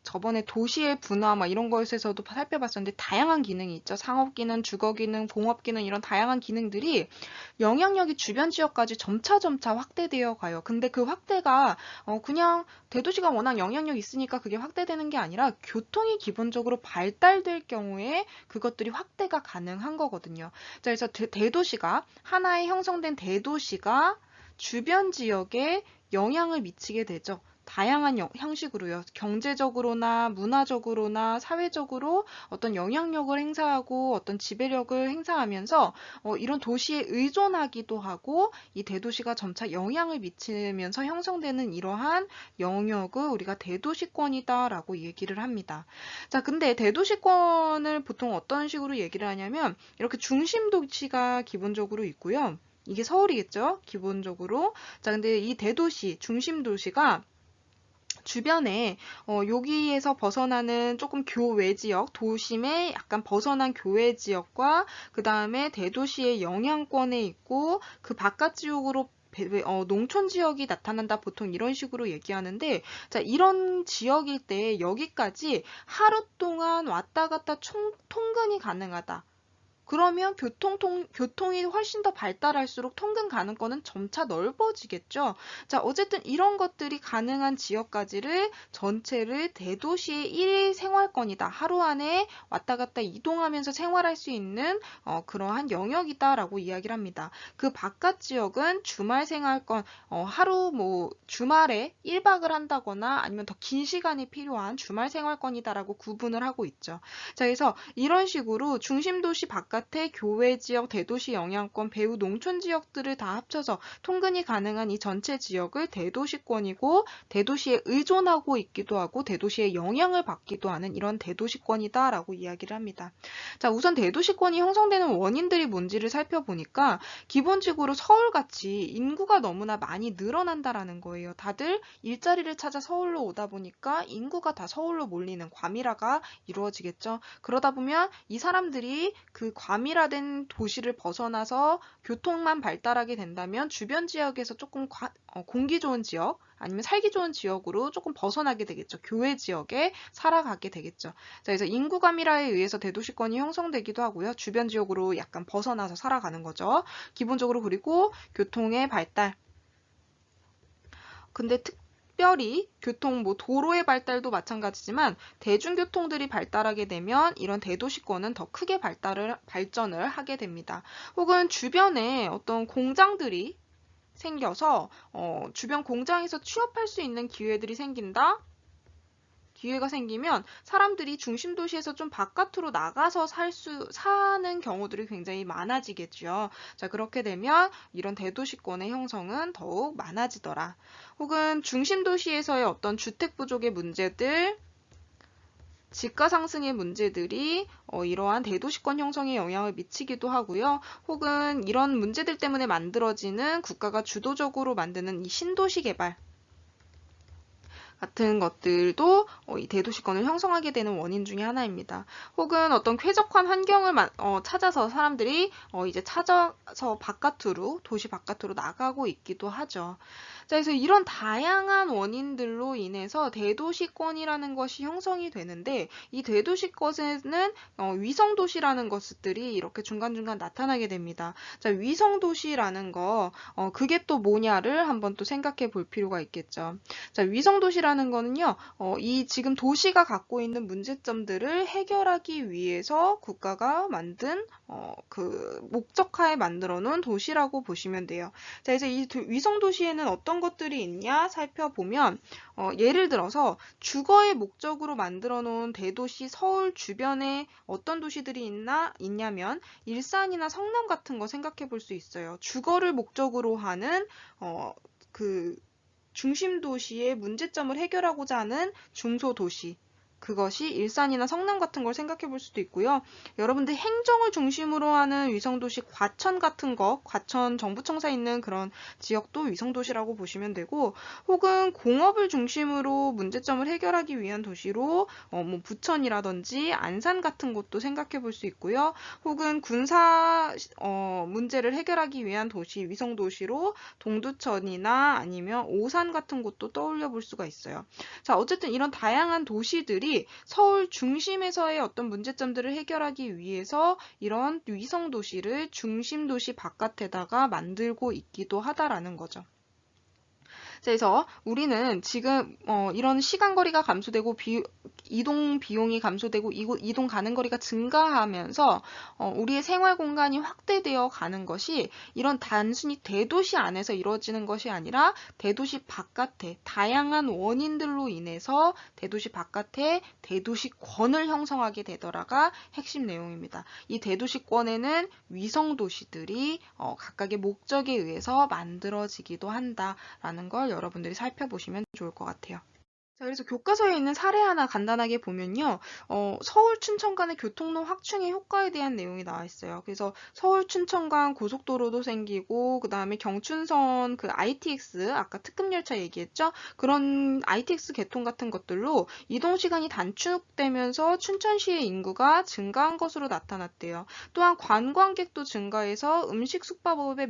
저번에 도시의 분화 막 이런 것에서도 살펴봤었는데 다양한 기능이 있죠. 상업 기능, 주거 기능, 공업 기능 이런 다양한 기능들이 영향력이 주변 지역까지 점차 확대되어 가요. 근데 그 확대가 그냥 대도시가 워낙 영향력이 있으니까 그게 확대되는 게 아니라 교통이 기본적으로 발달될 경우에 그것들이 확대가 가능한 거거든요. 자, 그래서 대도시가 하나의 형성된 대도시가 주변 지역에 영향을 미치게 되죠. 다양한 형식으로요. 경제적으로나 문화적으로나 사회적으로 어떤 영향력을 행사하고 어떤 지배력을 행사하면서 이런 도시에 의존하기도 하고 이 대도시가 점차 영향을 미치면서 형성되는 이러한 영역을 우리가 대도시권이다라고 얘기를 합니다. 자, 근데 대도시권을 보통 어떤 식으로 얘기를 하냐면 이렇게 중심 도시가 기본적으로 있고요. 이게 서울이겠죠? 기본적으로. 자, 근데 이 대도시, 중심 도시가 주변에 여기에서 벗어나는 조금 교외 지역, 도심에 약간 벗어난 교외 지역과 그 다음에 대도시의 영향권에 있고 그 바깥 지역으로 농촌 지역이 나타난다 보통 이런 식으로 얘기하는데 자 이런 지역일 때 여기까지 하루 동안 왔다 갔다 통근이 가능하다. 그러면 교통이 훨씬 더 발달할수록 통근 가능권은 점차 넓어지겠죠. 자, 어쨌든 이런 것들이 가능한 지역까지를 전체를 대도시의 일일 생활권이다. 하루 안에 왔다 갔다 이동하면서 생활할 수 있는 그러한 영역이다라고 이야기를 합니다. 그 바깥 지역은 주말 생활권, 하루 뭐 주말에 1박을 한다거나 아니면 더 긴 시간이 필요한 주말 생활권이다라고 구분을 하고 있죠. 자, 그래서 이런 식으로 중심도시 바깥의 교외 지역, 대도시 영향권, 배후 농촌 지역들을 다 합쳐서 통근이 가능한 이 전체 지역을 대도시권이고 대도시에 의존하고 있기도 하고 대도시의 영향을 받기도 하는 이런 대도시권이다라고 이야기를 합니다. 자, 우선 대도시권이 형성되는 원인들이 뭔지를 살펴보니까 기본적으로 서울같이 인구가 너무나 많이 늘어난다라는 거예요. 다들 일자리를 찾아 서울로 오다 보니까 인구가 다 서울로 몰리는 과밀화가 이루어지겠죠. 그러다 보면 이 사람들이 그 과밀화된 도시를 벗어나서 교통만 발달하게 된다면 주변 지역에서 조금 공기 좋은 지역 아니면 살기 좋은 지역으로 조금 벗어나게 되겠죠. 교외 지역에 살아가게 되겠죠. 자, 그래서 인구 과밀화에 의해서 대도시권이 형성되기도 하고요. 주변 지역으로 약간 벗어나서 살아가는 거죠. 기본적으로 그리고 교통의 발달. 근데 특별히 도로의 발달도 마찬가지지만 대중교통들이 발달하게 되면 이런 대도시권은 더 크게 발전을 하게 됩니다. 혹은 주변에 어떤 공장들이 생겨서 주변 공장에서 취업할 수 있는 기회들이 생긴다. 기회가 생기면 사람들이 중심 도시에서 좀 바깥으로 나가서 사는 경우들이 굉장히 많아지겠죠. 자, 그렇게 되면 이런 대도시권의 형성은 더욱 많아지더라. 혹은 중심 도시에서의 어떤 주택 부족의 문제들, 집가 상승의 문제들이 이러한 대도시권 형성에 영향을 미치기도 하고요. 혹은 이런 문제들 때문에 만들어지는 국가가 주도적으로 만드는 이 신도시 개발, 같은 것들도 이 대도시권을 형성하게 되는 원인 중에 하나입니다. 혹은 어떤 쾌적한 환경을 찾아서 사람들이 이제 찾아서 도시 바깥으로 나가고 있기도 하죠. 자, 그래서 이런 다양한 원인들로 인해서 대도시권이라는 것이 형성이 되는데 이 대도시권에는 위성도시라는 것들이 이렇게 중간중간 나타나게 됩니다. 자, 위성도시라는 거 그게 또 뭐냐를 한번 또 생각해 볼 필요가 있겠죠. 자, 위성도시라는 거는요, 이 지금 도시가 갖고 있는 문제점들을 해결하기 위해서 국가가 만든 그 목적하에 만들어 놓은 도시라고 보시면 돼요. 자, 이제 이 위성도시에는 어떤 것들이 있냐 살펴보면 예를 들어서 주거의 목적으로 만들어 놓은 대도시 서울 주변에 어떤 도시들이 있냐면 일산이나 성남 같은 거 생각해 볼 수 있어요. 주거를 목적으로 하는 그 중심 도시의 문제점을 해결하고자 하는 중소도시. 그것이 일산이나 성남 같은 걸 생각해 볼 수도 있고요. 여러분들 행정을 중심으로 하는 위성도시 과천 같은 거, 과천 정부청사 있는 그런 지역도 위성도시라고 보시면 되고, 혹은 공업을 중심으로 문제점을 해결하기 위한 도시로 뭐 부천이라든지 안산 같은 곳도 생각해 볼 수 있고요. 혹은 군사 문제를 해결하기 위한 도시, 위성도시로 동두천이나 아니면 오산 같은 곳도 떠올려 볼 수가 있어요. 자, 어쨌든 이런 다양한 도시들이 서울 중심에서의 어떤 문제점들을 해결하기 위해서 이런 위성 도시를 중심 도시 바깥에다가 만들고 있기도 하다라는 거죠. 그래서 우리는 지금 이런 시간 거리가 감소되고 이동 비용이 감소되고 이동 가는 거리가 증가하면서 우리의 생활 공간이 확대되어 가는 것이 이런 단순히 대도시 안에서 이루어지는 것이 아니라 대도시 바깥에 다양한 원인들로 인해서 대도시 바깥에 대도시권을 형성하게 되더라가 핵심 내용입니다. 이 대도시권에는 위성 도시들이 각각의 목적에 의해서 만들어지기도 한다라는 걸 여러분들이 살펴보시면 좋을 것 같아요. 자, 그래서 교과서에 있는 사례 하나 간단하게 보면요. 서울 춘천 간의 교통로 확충의 효과에 대한 내용이 나와 있어요. 그래서 서울 춘천 간 고속도로도 생기고, 그 다음에 경춘선 그 ITX, 아까 특급열차 얘기했죠? 그런 ITX 개통 같은 것들로 이동시간이 단축되면서 춘천시의 인구가 증가한 것으로 나타났대요. 또한 관광객도 증가해서 음식 숙박업의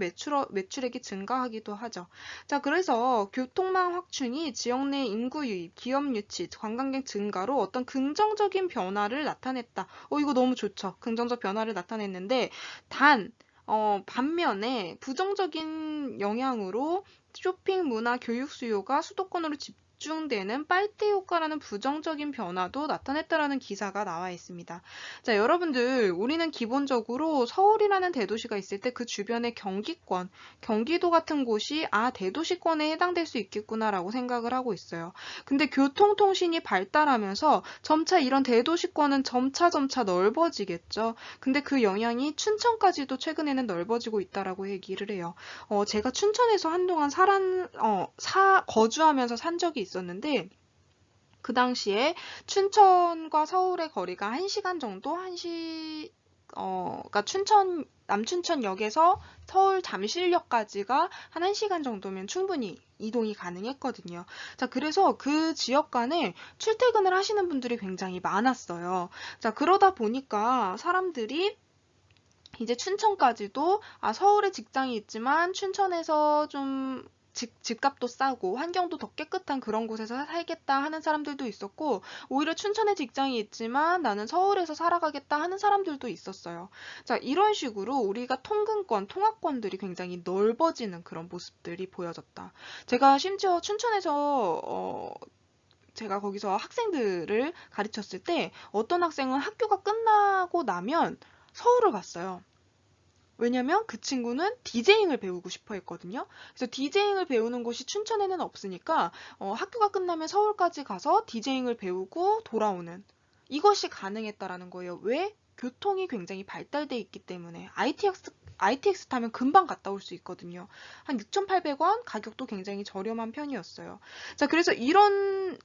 매출액이 증가하기도 하죠. 자, 그래서 교통망 확충이 지역 내 인구 유입, 기업 유치, 관광객 증가로 어떤 긍정적인 변화를 나타냈다. 이거 너무 좋죠. 긍정적 변화를 나타냈는데, 반면에 부정적인 영향으로 쇼핑, 문화, 교육 수요가 수도권으로 집중되는 빨대 효과라는 부정적인 변화도 나타냈다라는 기사가 나와 있습니다. 자, 여러분들, 우리는 기본적으로 서울이라는 대도시가 있을 때 그 주변의 경기권, 경기도 같은 곳이 대도시권에 해당될 수 있겠구나라고 생각을 하고 있어요. 근데 교통통신이 발달하면서 점차 이런 대도시권은 점차 넓어지겠죠. 근데 그 영향이 춘천까지도 최근에는 넓어지고 있다라고 얘기를 해요. 제가 춘천에서 한동안 거주하면서 산 적이 있었는데, 그 당시에 춘천과 서울의 거리가 1시간 정도? 그러니까 남춘천역에서 서울 잠실역까지가 한 1시간 정도면 충분히 이동이 가능했거든요. 자, 그래서 그 지역 간에 출퇴근을 하시는 분들이 굉장히 많았어요. 자, 그러다 보니까 사람들이 이제 춘천까지도 서울에 직장이 있지만 춘천에서 좀 집값도 싸고 환경도 더 깨끗한 그런 곳에서 살겠다 하는 사람들도 있었고, 오히려 춘천에 직장이 있지만 나는 서울에서 살아가겠다 하는 사람들도 있었어요. 자, 이런 식으로 우리가 통합권들이 굉장히 넓어지는 그런 모습들이 보여졌다. 제가 심지어 춘천에서 제가 거기서 학생들을 가르쳤을 때 어떤 학생은 학교가 끝나고 나면 서울을 갔어요. 왜냐면 그 친구는 디제잉을 배우고 싶어 했거든요. 그래서 디제잉을 배우는 곳이 춘천에는 없으니까 학교가 끝나면 서울까지 가서 디제잉을 배우고 돌아오는 이것이 가능했다라는 거예요. 왜? 교통이 굉장히 발달돼 있기 때문에 ITX 타면 금방 갔다 올 수 있거든요. 한 6,800원 가격도 굉장히 저렴한 편이었어요. 자, 그래서 이런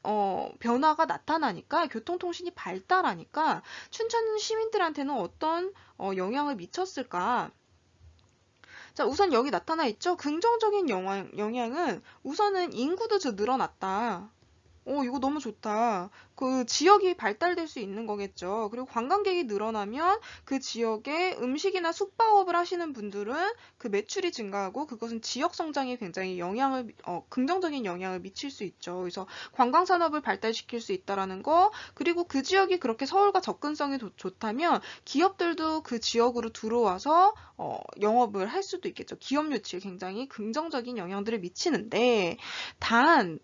변화가 나타나니까 교통통신이 발달하니까 춘천 시민들한테는 어떤 영향을 미쳤을까? 자, 우선 여기 나타나 있죠? 긍정적인 영향은 우선은 인구도 늘어났다. 이거 너무 좋다. 그 지역이 발달될 수 있는 거겠죠. 그리고 관광객이 늘어나면 그 지역에 음식이나 숙박업을 하시는 분들은 그 매출이 증가하고 그것은 지역 성장에 굉장히 긍정적인 영향을 미칠 수 있죠. 그래서 관광산업을 발달시킬 수 있다라는 거, 그리고 그 지역이 그렇게 서울과 접근성이 좋다면 기업들도 그 지역으로 들어와서 영업을 할 수도 있겠죠. 기업 유치에 굉장히 긍정적인 영향들을 미치는데,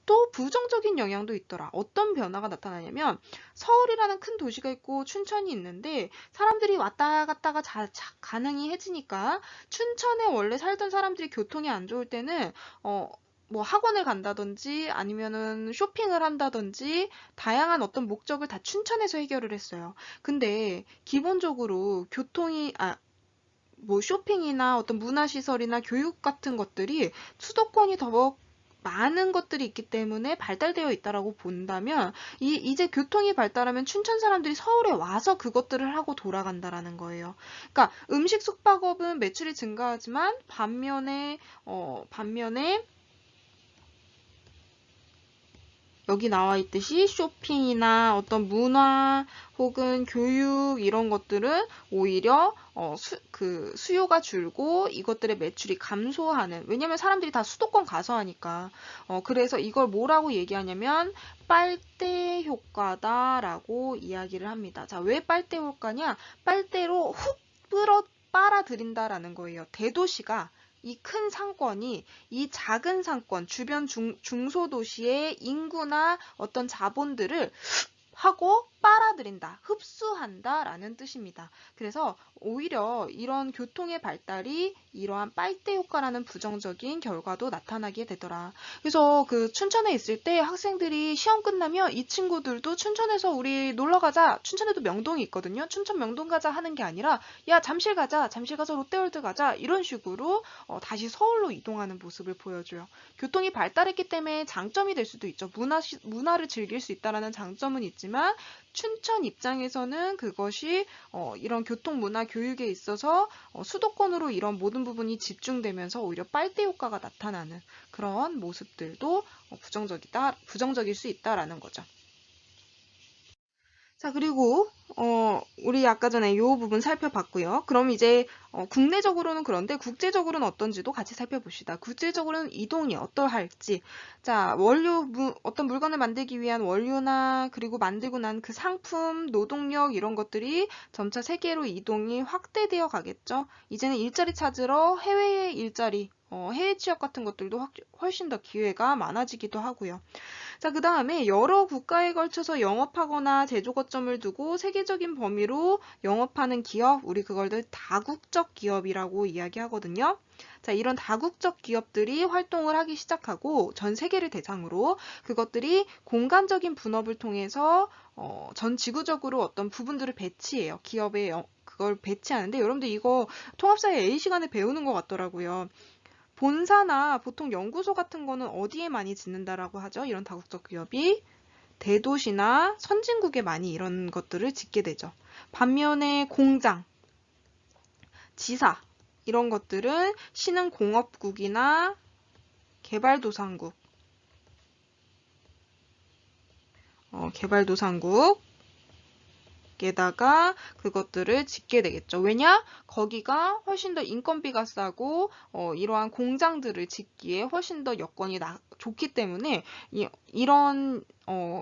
또 부정적인 영향도 있더라. 어떤 변화가 나타나냐면 서울이라는 큰 도시가 있고 춘천이 있는데 사람들이 왔다 갔다가 가능히 해지니까 춘천에 원래 살던 사람들이 교통이 안 좋을 때는 뭐 학원을 간다든지 아니면은 쇼핑을 한다든지 다양한 어떤 목적을 다 춘천에서 해결을 했어요. 근데 기본적으로 뭐 쇼핑이나 어떤 문화시설이나 교육 같은 것들이 수도권이 더 많은 것들이 있기 때문에 발달되어 있다라고 본다면 이제 교통이 발달하면 춘천 사람들이 서울에 와서 그것들을 하고 돌아간다라는 거예요. 그러니까 음식 숙박업은 매출이 증가하지만 반면에 여기 나와 있듯이 쇼핑이나 어떤 문화 혹은 교육 이런 것들은 오히려 수요가 줄고 이것들의 매출이 감소하는, 왜냐면 사람들이 다 수도권 가서 하니까. 그래서 이걸 뭐라고 얘기하냐면 빨대 효과다라고 이야기를 합니다. 자, 왜 빨대 효과냐? 빨대로 훅 빨아들인다라는 거예요. 대도시가 이 큰 상권이 이 작은 상권, 주변 중소도시의 인구나 어떤 자본들을 하고 빨아들인다, 흡수한다 라는 뜻입니다. 그래서 오히려 이런 교통의 발달이 이러한 빨대 효과라는 부정적인 결과도 나타나게 되더라. 그래서 그 춘천에 있을 때 학생들이 시험 끝나면 이 친구들도 춘천에서 우리 놀러 가자, 춘천에도 명동이 있거든요. 춘천 명동 가자 하는 게 아니라 야 잠실 가자, 잠실 가서 롯데월드 가자 이런 식으로 다시 서울로 이동하는 모습을 보여줘요. 교통이 발달했기 때문에 장점이 될 수도 있죠. 문화를 즐길 수 있다라는 장점은 있지만 춘천 입장에서는 그것이 이런 교통, 문화, 교육에 있어서 수도권으로 이런 모든 부분이 집중되면서 오히려 빨대 효과가 나타나는 그런 모습들도 부정적일 수 있다라는 거죠. 자, 그리고 우리 아까 전에 이 부분 살펴봤고요. 그럼 이제 국내적으로는 그런데 국제적으로는 어떤지도 같이 살펴봅시다. 국제적으로는 이동이 어떠할지. 자, 어떤 물건을 만들기 위한 원료나 그리고 만들고 난 그 상품, 노동력 이런 것들이 점차 세계로 이동이 확대되어 가겠죠. 이제는 일자리 찾으러 해외의 일자리, 해외 취업 같은 것들도 훨씬 더 기회가 많아지기도 하고요. 자, 그 다음에 여러 국가에 걸쳐서 영업하거나 제조 거점을 두고 세계적인 범위로 영업하는 기업, 우리 그걸 다국적 기업이라고 이야기하거든요. 자, 이런 다국적 기업들이 활동을 하기 시작하고 전 세계를 대상으로 그것들이 공간적인 분업을 통해서 전 지구적으로 어떤 부분들을 배치해요. 기업에 그걸 배치하는데 여러분들 이거 통합사회 A 시간에 배우는 것 같더라고요. 본사나 보통 연구소 같은 거는 어디에 많이 짓는다라고 하죠? 이런 다국적 기업이 대도시나 선진국에 많이 이런 것들을 짓게 되죠. 반면에 공장, 지사 이런 것들은 신흥공업국이나 개발도상국, 개발도상국 에다가 그것들을 짓게 되겠죠. 왜냐? 거기가 훨씬 더 인건비가 싸고 이러한 공장들을 짓기에 훨씬 더 여건이 좋기 때문에 이런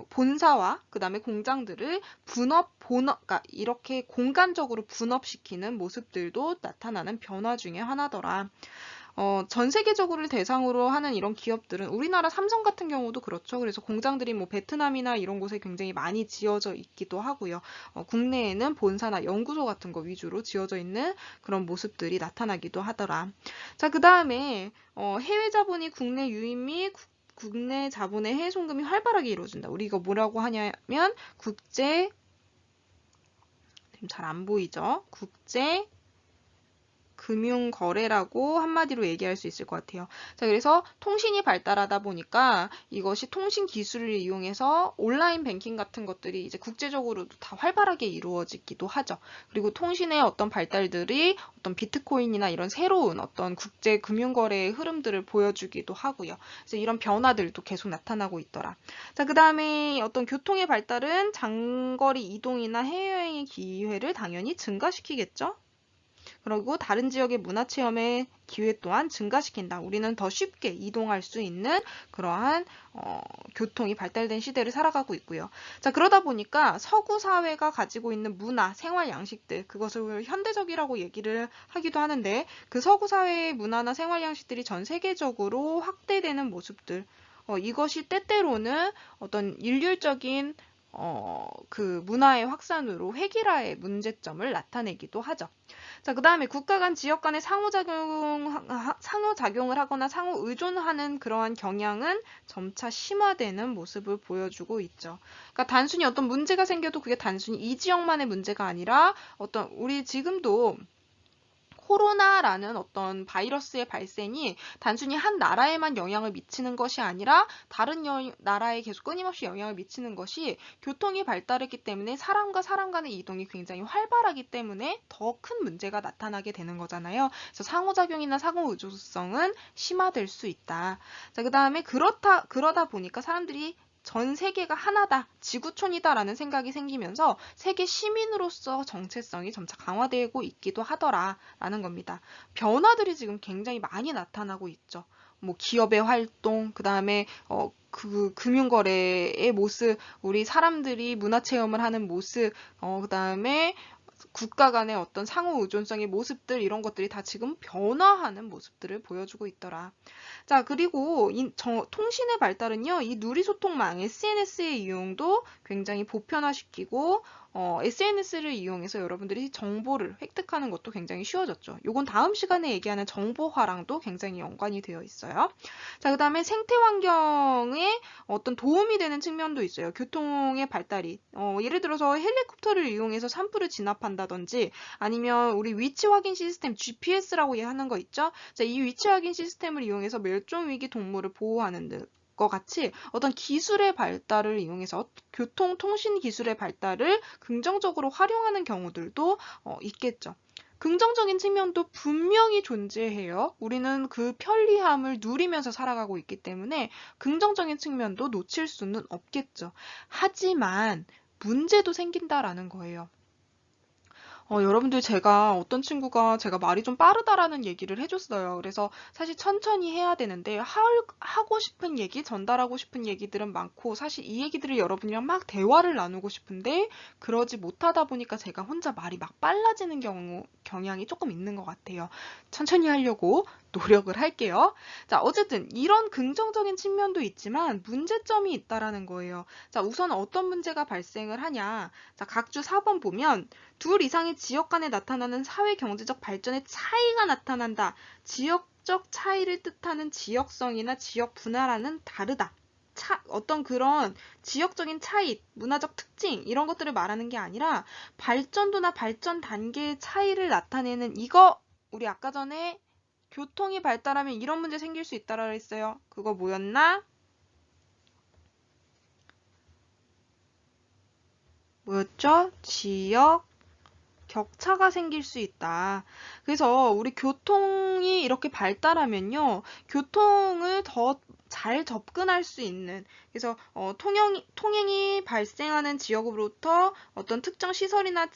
본사와 그 다음에 공장들을 그러니까 이렇게 공간적으로 분업시키는 모습들도 나타나는 변화 중에 하나더라. 전 세계적으로 대상으로 하는 이런 기업들은 우리나라 삼성 같은 경우도 그렇죠. 그래서 공장들이 뭐 베트남이나 이런 곳에 굉장히 많이 지어져 있기도 하고요. 국내에는 본사나 연구소 같은 거 위주로 지어져 있는 그런 모습들이 나타나기도 하더라. 자, 그 다음에 해외 자본이 국내 유입 및 국내 자본의 해외 송금이 활발하게 이루어진다. 우리 이거 뭐라고 하냐면 국제, 지금 잘 안 보이죠? 국제 금융거래라고 한마디로 얘기할 수 있을 것 같아요. 자, 그래서 통신이 발달하다 보니까 이것이 통신 기술을 이용해서 온라인 뱅킹 같은 것들이 이제 국제적으로도 다 활발하게 이루어지기도 하죠. 그리고 통신의 어떤 발달들이 어떤 비트코인이나 이런 새로운 어떤 국제 금융거래의 흐름들을 보여주기도 하고요. 그래서 이런 변화들도 계속 나타나고 있더라. 자, 그 다음에 어떤 교통의 발달은 장거리 이동이나 해외여행의 기회를 당연히 증가시키겠죠. 그리고 다른 지역의 문화체험의 기회 또한 증가시킨다. 우리는 더 쉽게 이동할 수 있는 그러한 교통이 발달된 시대를 살아가고 있고요. 자, 그러다 보니까 서구 사회가 가지고 있는 문화, 생활 양식들, 그것을 현대적이라고 얘기를 하기도 하는데 그 서구 사회의 문화나 생활 양식들이 전 세계적으로 확대되는 모습들, 이것이 때때로는 어떤 일률적인 그 문화의 확산으로 획일화의 문제점을 나타내기도 하죠. 자, 그 다음에 국가 간 지역 간의 상호작용을 하거나 상호 의존하는 그러한 경향은 점차 심화되는 모습을 보여주고 있죠. 그러니까 단순히 어떤 문제가 생겨도 그게 단순히 이 지역만의 문제가 아니라 우리 지금도 코로나라는 어떤 바이러스의 발생이 단순히 한 나라에만 영향을 미치는 것이 아니라 다른 나라에 계속 끊임없이 영향을 미치는 것이 교통이 발달했기 때문에 사람과 사람 간의 이동이 굉장히 활발하기 때문에 더 큰 문제가 나타나게 되는 거잖아요. 그래서 상호작용이나 상호의존성은 심화될 수 있다. 자, 그 다음에 그러다 보니까 사람들이 전 세계가 하나다, 지구촌이다라는 생각이 생기면서 세계 시민으로서 정체성이 점차 강화되고 있기도 하더라라는 겁니다. 변화들이 지금 굉장히 많이 나타나고 있죠. 뭐 기업의 활동, 그 다음에 그 금융거래의 모습, 우리 사람들이 문화체험을 하는 모습, 그 다음에 국가 간의 어떤 상호 의존성의 모습들 이런 것들이 다 지금 변화하는 모습들을 보여주고 있더라. 자, 그리고 통신의 발달은요, 이 누리소통망, SNS의 이용도 굉장히 보편화시키고, SNS를 이용해서 여러분들이 정보를 획득하는 것도 굉장히 쉬워졌죠. 요건 다음 시간에 얘기하는 정보화랑도 굉장히 연관이 되어 있어요. 자, 그 다음에 생태 환경에 어떤 도움이 되는 측면도 있어요. 교통의 발달이. 예를 들어서 헬리콥터를 이용해서 산불을 진압한다든지, 아니면 우리 위치 확인 시스템, GPS라고 하는 거 있죠? 자, 이 위치 확인 시스템을 이용해서 멸종위기 동물을 보호하는 것 같이 어떤 기술의 발달을 이용해서 교통 통신 기술의 발달을 긍정적으로 활용하는 경우들도 있겠죠. 긍정적인 측면도 분명히 존재해요. 우리는 그 편리함을 누리면서 살아가고 있기 때문에 긍정적인 측면도 놓칠 수는 없겠죠. 하지만 문제도 생긴다라는 거예요. 여러분들 어떤 친구가 제가 말이 좀 빠르다라는 얘기를 해줬어요. 그래서 사실 천천히 해야 되는데, 하고 싶은 얘기, 전달하고 싶은 얘기들은 많고, 사실 이 얘기들을 여러분이랑 막 대화를 나누고 싶은데, 그러지 못하다 보니까 제가 혼자 말이 막 빨라지는 경향이 조금 있는 것 같아요. 천천히 하려고 노력을 할게요. 자, 어쨌든 이런 긍정적인 측면도 있지만 문제점이 있다라는 거예요. 자, 우선 어떤 문제가 발생을 하냐. 자, 각주 4번 보면 둘 이상의 지역 간에 나타나는 사회 경제적 발전의 차이가 나타난다. 지역적 차이를 뜻하는 지역성이나 지역 분화라는 다르다. 어떤 그런 지역적인 차이, 문화적 특징 이런 것들을 말하는 게 아니라 발전도나 발전 단계의 차이를 나타내는 이거 우리 아까 전에 교통이 발달하면 이런 문제 생길 수 있다라 했어요. 그거 뭐였나? 뭐였죠? 지역 격차가 생길 수 있다. 그래서 우리 교통이 이렇게 발달하면요. 교통을 더 잘 접근할 수 있는, 그래서 통행이 발생하는 지역으로부터 어떤 특정 시설이나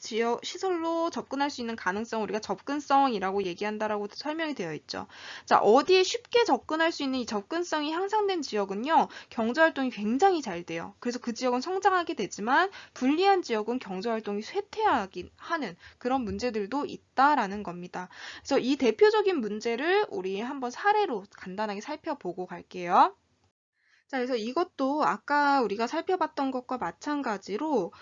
시설로 접근할 수 있는 가능성 우리가 접근성이라고 얘기한다라고 설명이 되어 있죠. 자, 어디에 쉽게 접근할 수 있는 이 접근성이 향상된 지역은요. 경제활동이 굉장히 잘 돼요. 그래서 그 지역은 성장하게 되지만 불리한 지역은 경제활동이 쇠퇴하긴 하는 그런 문제들도 있다라는 겁니다. 그래서 이 대표적인 문제를 우리 한번 사례로 간단하게 살펴보고 갈게요. 자, 그래서 이것도 아까 우리가 살펴봤던 것과 마찬가지로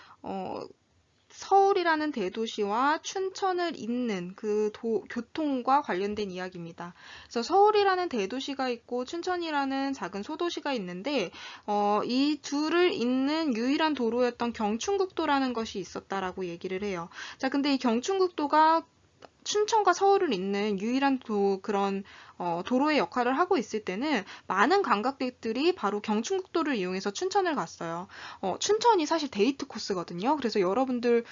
서울이라는 대도시와 춘천을 잇는 그 교통과 관련된 이야기입니다. 그래서 서울이라는 대도시가 있고 춘천이라는 작은 소도시가 있는데 이 둘을 잇는 유일한 도로였던 경춘국도라는 것이 있었다라고 얘기를 해요. 자, 근데 이 경춘국도가 춘천과 서울을 잇는 유일한 그런 도로의 역할을 하고 있을 때는 많은 관광객들이 바로 경춘국도를 이용해서 춘천을 갔어요. 춘천이 사실 데이트 코스거든요. 그래서 여러분들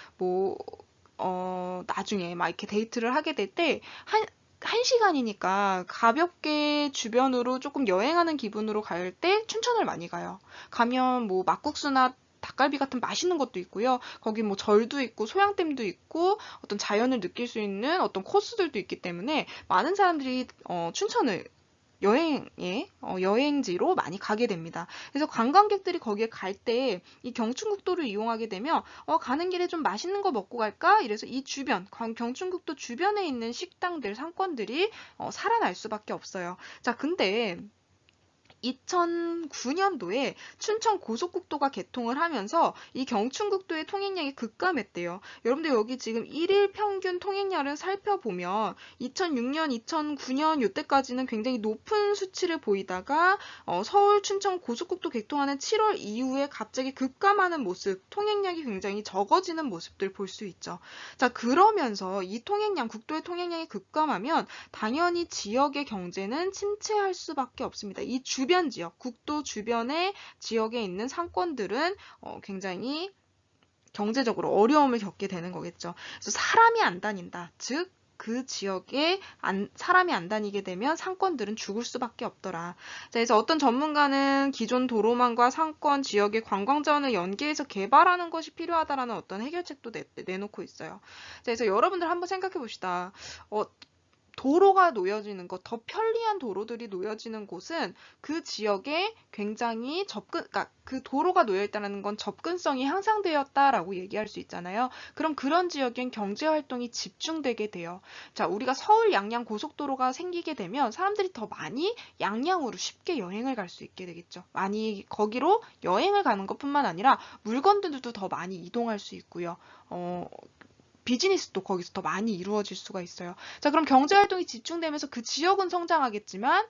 나중에 막 이렇게 데이트를 하게 될 때 한 시간이니까 가볍게 주변으로 조금 여행하는 기분으로 갈 때 춘천을 많이 가요. 가면 뭐 막국수나 닭갈비 같은 맛있는 것도 있고요. 거기 뭐 절도 있고 소양댐도 있고 어떤 자연을 느낄 수 있는 어떤 코스들도 있기 때문에 많은 사람들이 춘천을 여행지로 많이 가게 됩니다. 그래서 관광객들이 거기에 갈 때 이 경춘국도를 이용하게 되면 가는 길에 좀 맛있는 거 먹고 갈까? 이래서 이 주변, 경춘국도 주변에 있는 식당들, 상권들이 살아날 수밖에 없어요. 자, 근데 2009년도에 춘천 고속국도가 개통을 하면서 이 경춘국도의 통행량이 급감했대요. 여러분들 여기 지금 1일 평균 통행량을 살펴보면 2006년, 2009년 이때까지는 굉장히 높은 수치를 보이다가 서울 춘천 고속국도 개통하는 7월 이후에 갑자기 급감하는 모습, 통행량이 굉장히 적어지는 모습들 볼 수 있죠. 자, 그러면서 이 통행량, 국도의 통행량이 급감하면 당연히 지역의 경제는 침체할 수밖에 없습니다. 이 주변 지역, 국도 주변의 지역에 있는 상권들은 굉장히 경제적으로 어려움을 겪게 되는 거겠죠. 그래서 사람이 안 다닌다. 즉, 그 지역에 사람이 안 다니게 되면 상권들은 죽을 수밖에 없더라. 자, 그래서 어떤 전문가는 기존 도로망과 상권 지역의 관광 자원을 연계해서 개발하는 것이 필요하다라는 어떤 해결책도 내놓고 있어요. 자, 그래서 여러분들 한번 생각해 봅시다. 도로가 놓여지는 것, 더 편리한 도로들이 놓여지는 곳은 그 지역에 굉장히 그러니까 그 도로가 놓여있다는 건 접근성이 향상되었다라고 얘기할 수 있잖아요. 그럼 그런 지역엔 경제활동이 집중되게 돼요. 자, 우리가 서울 양양 고속도로가 생기게 되면 사람들이 더 많이 양양으로 쉽게 여행을 갈 수 있게 되겠죠. 많이 거기로 여행을 가는 것뿐만 아니라 물건들도 더 많이 이동할 수 있고요. 비즈니스도 거기서 더 많이 이루어질 수가 있어요. 자, 그럼 경제활동이 집중되면서 그 지역은 성장하겠지만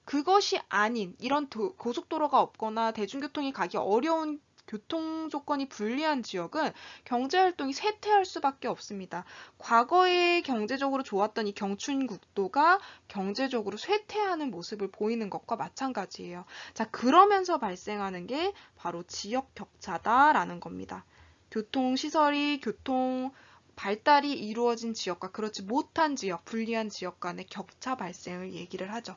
그것이 아닌 이런 고속도로가 없거나 대중교통이 가기 어려운 교통 조건이 불리한 지역은 경제활동이 쇠퇴할 수밖에 없습니다. 과거에 경제적으로 좋았던 이 경춘국도가 경제적으로 쇠퇴하는 모습을 보이는 것과 마찬가지예요. 자, 그러면서 발생하는 게 바로 지역 격차다라는 겁니다. 교통시설이 발달이 이루어진 지역과 그렇지 못한 지역, 불리한 지역 간의 격차 발생을 얘기를 하죠.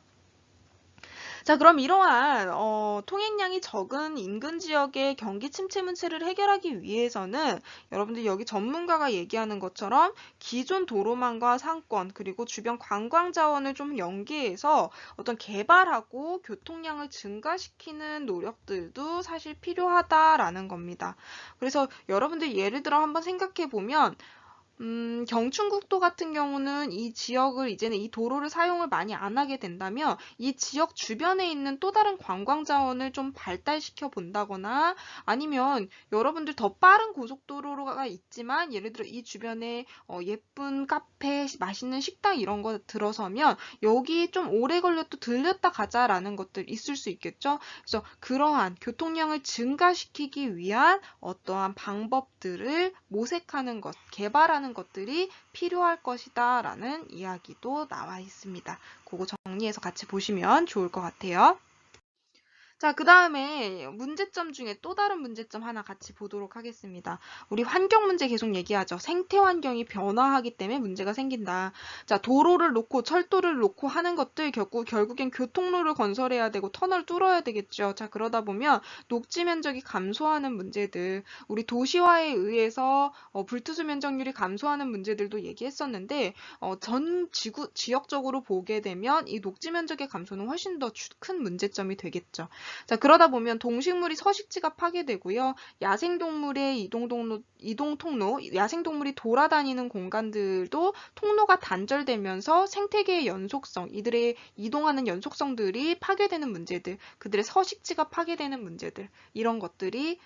자, 그럼 이러한 통행량이 적은 인근 지역의 경기 침체 문제를 해결하기 위해서는 여러분들 여기 전문가가 얘기하는 것처럼 기존 도로망과 상권 그리고 주변 관광 자원을 좀 연계해서 어떤 개발하고 교통량을 증가시키는 노력들도 사실 필요하다라는 겁니다. 그래서 여러분들 예를 들어 한번 생각해 보면 경춘국도 같은 경우는 이 지역을 이제는 이 도로를 사용을 많이 안 하게 된다면 이 지역 주변에 있는 또 다른 관광 자원을 좀 발달시켜 본다거나 아니면 여러분들 더 빠른 고속도로가 있지만 예를 들어 이 주변에 예쁜 카페, 맛있는 식당 이런 거 들어서면 여기 좀 오래 걸려도 들렸다 가자라는 것들 있을 수 있겠죠. 그래서 그러한 교통량을 증가시키기 위한 어떠한 방법들을 모색하는 것, 개발하는 것들이 필요할 것이다 라는 이야기도 나와 있습니다. 그거 정리해서 같이 보시면 좋을 것 같아요. 자, 그 다음에 문제점 중에 또 다른 문제점 하나 같이 보도록 하겠습니다. 우리 환경 문제 계속 얘기하죠. 생태 환경이 변화하기 때문에 문제가 생긴다. 자, 도로를 놓고 철도를 놓고 하는 것들 결국엔 교통로를 건설해야 되고 터널 뚫어야 되겠죠. 자, 그러다 보면 녹지 면적이 감소하는 문제들, 우리 도시화에 의해서 불투수 면적률이 감소하는 문제들도 얘기했었는데 전 지역적으로 보게 되면 이 녹지 면적의 감소는 훨씬 더 큰 문제점이 되겠죠. 자, 그러다 보면 동식물이 서식지가 파괴되고요. 야생동물의 이동 통로, 야생동물이 돌아다니는 공간들도 통로가 단절되면서 생태계의 연속성, 이들의 이동하는 연속성들이 파괴되는 문제들, 그들의 서식지가 파괴되는 문제들, 이런 것들이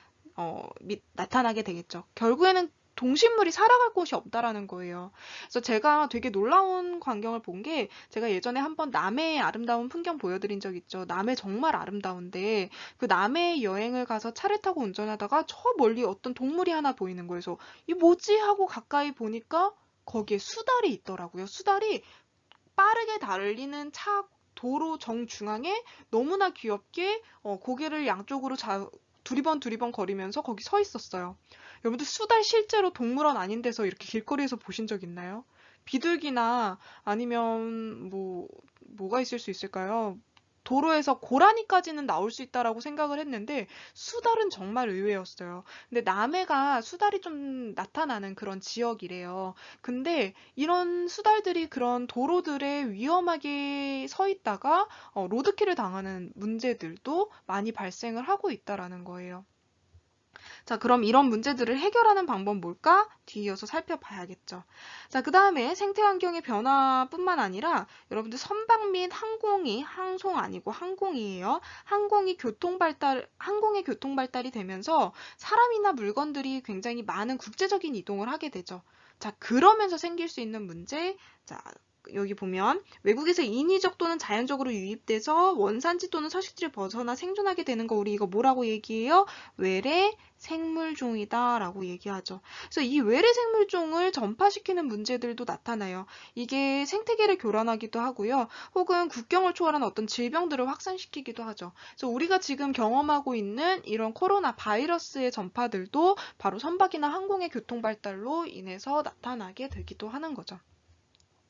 나타나게 되겠죠. 결국에는 동식물이 살아갈 곳이 없다라는 거예요. 그래서 제가 되게 놀라운 광경을 본 게 제가 예전에 한번 남해의 아름다운 풍경 보여드린 적 있죠. 남해 정말 아름다운데 그 남해 여행을 가서 차를 타고 운전하다가 저 멀리 어떤 동물이 하나 보이는 거예요. 그래서 이 뭐지 하고 가까이 보니까 거기에 수달이 있더라고요. 수달이 빠르게 달리는 도로 정중앙에 너무나 귀엽게 고개를 양쪽으로 두리번 거리면서 거기 서 있었어요. 여러분들 수달 실제로 동물원 아닌 데서 이렇게 길거리에서 보신 적 있나요? 비둘기나 아니면 뭐가 있을 수 있을까요? 도로에서 고라니까지는 나올 수 있다라고 생각을 했는데 수달은 정말 의외였어요. 근데 남해가 수달이 좀 나타나는 그런 지역이래요. 근데 이런 수달들이 그런 도로들에 위험하게 서 있다가 로드킬을 당하는 문제들도 많이 발생을 하고 있다라는 거예요. 자, 그럼 이런 문제들을 해결하는 방법 뭘까? 뒤이어서 살펴봐야겠죠. 자, 그 다음에 생태 환경의 변화뿐만 아니라 여러분들 선박 및 항공이, 항송 아니고 항공이에요. 항공의 교통 발달이 되면서 사람이나 물건들이 굉장히 많은 국제적인 이동을 하게 되죠. 자, 그러면서 생길 수 있는 문제, 자, 여기 보면 외국에서 인위적 또는 자연적으로 유입돼서 원산지 또는 서식지를 벗어나 생존하게 되는 거 우리 이거 뭐라고 얘기해요? 외래 생물종이다 라고 얘기하죠. 그래서 이 외래 생물종을 전파시키는 문제들도 나타나요. 이게 생태계를 교란하기도 하고요. 혹은 국경을 초월한 어떤 질병들을 확산시키기도 하죠. 그래서 우리가 지금 경험하고 있는 이런 코로나 바이러스의 전파들도 바로 선박이나 항공의 교통 발달로 인해서 나타나게 되기도 하는 거죠.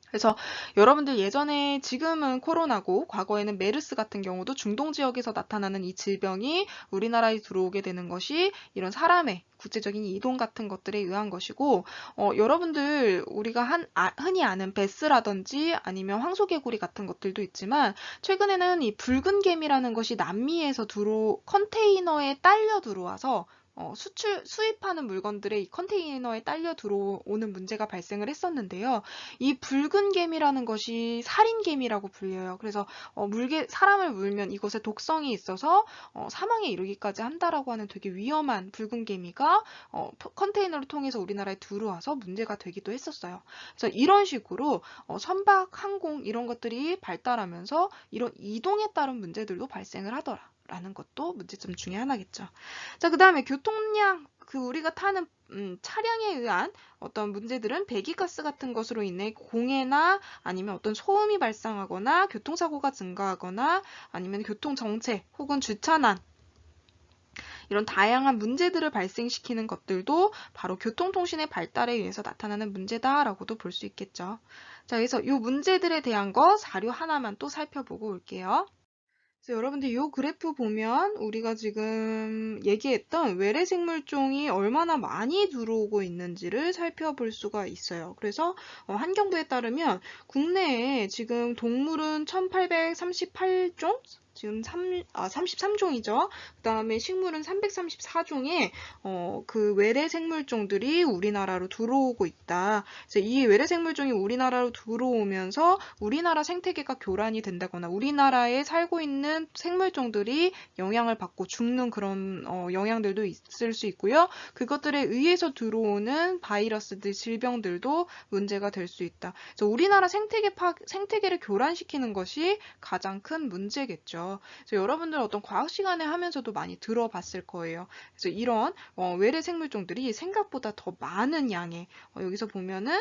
그래서 여러분들 예전에 지금은 코로나고 과거에는 메르스 같은 경우도 중동 지역에서 나타나는 이 질병이 우리나라에 들어오게 되는 것이 이런 사람의 국제적인 이동 같은 것들에 의한 것이고 여러분들 우리가 흔히 아는 베스라든지 아니면 황소개구리 같은 것들도 있지만 최근에는 이 붉은 개미라는 것이 남미에서 컨테이너에 딸려 들어와서 수입하는 물건들의 이 컨테이너에 딸려 들어오는 문제가 발생을 했었는데요. 이 붉은 개미라는 것이 살인개미라고 불려요. 그래서 사람을 물면 이것에 독성이 있어서 사망에 이르기까지 한다라고 하는 되게 위험한 붉은 개미가 컨테이너를 통해서 우리나라에 들어와서 문제가 되기도 했었어요. 그래서 이런 식으로 선박, 항공 이런 것들이 발달하면서 이런 이동에 따른 문제들도 발생을 하더라. 라는 것도 문제점 중에 하나겠죠. 자, 그 다음에 교통량, 우리가 타는 차량에 의한 어떤 문제들은 배기가스 같은 것으로 인해 공해나 아니면 어떤 소음이 발생하거나 교통사고가 증가하거나 아니면 교통정체 혹은 주차난 이런 다양한 문제들을 발생시키는 것들도 바로 교통통신의 발달에 의해서 나타나는 문제다라고도 볼 수 있겠죠. 자, 그래서 이 문제들에 대한 거 자료 하나만 또 살펴보고 올게요. 그래서 여러분들 이 그래프 보면 우리가 지금 얘기했던 외래 생물종이 얼마나 많이 들어오고 있는지를 살펴볼 수가 있어요. 그래서 환경부에 따르면 국내에 지금 동물은 1838종? 지금 33종이죠. 그 다음에 식물은 334종의 그 외래 생물종들이 우리나라로 들어오고 있다. 그래서 이 외래 생물종이 우리나라로 들어오면서 우리나라 생태계가 교란이 된다거나 우리나라에 살고 있는 생물종들이 영향을 받고 죽는 그런 영향들도 있을 수 있고요. 그것들에 의해서 들어오는 바이러스들, 질병들도 문제가 될 수 있다. 그래서 우리나라 생태계를 교란시키는 것이 가장 큰 문제겠죠. 그래서 여러분들 어떤 과학 시간에 하면서도 많이 들어봤을 거예요. 그래서 이런 외래 생물종들이 생각보다 더 많은 양의 여기서 보면은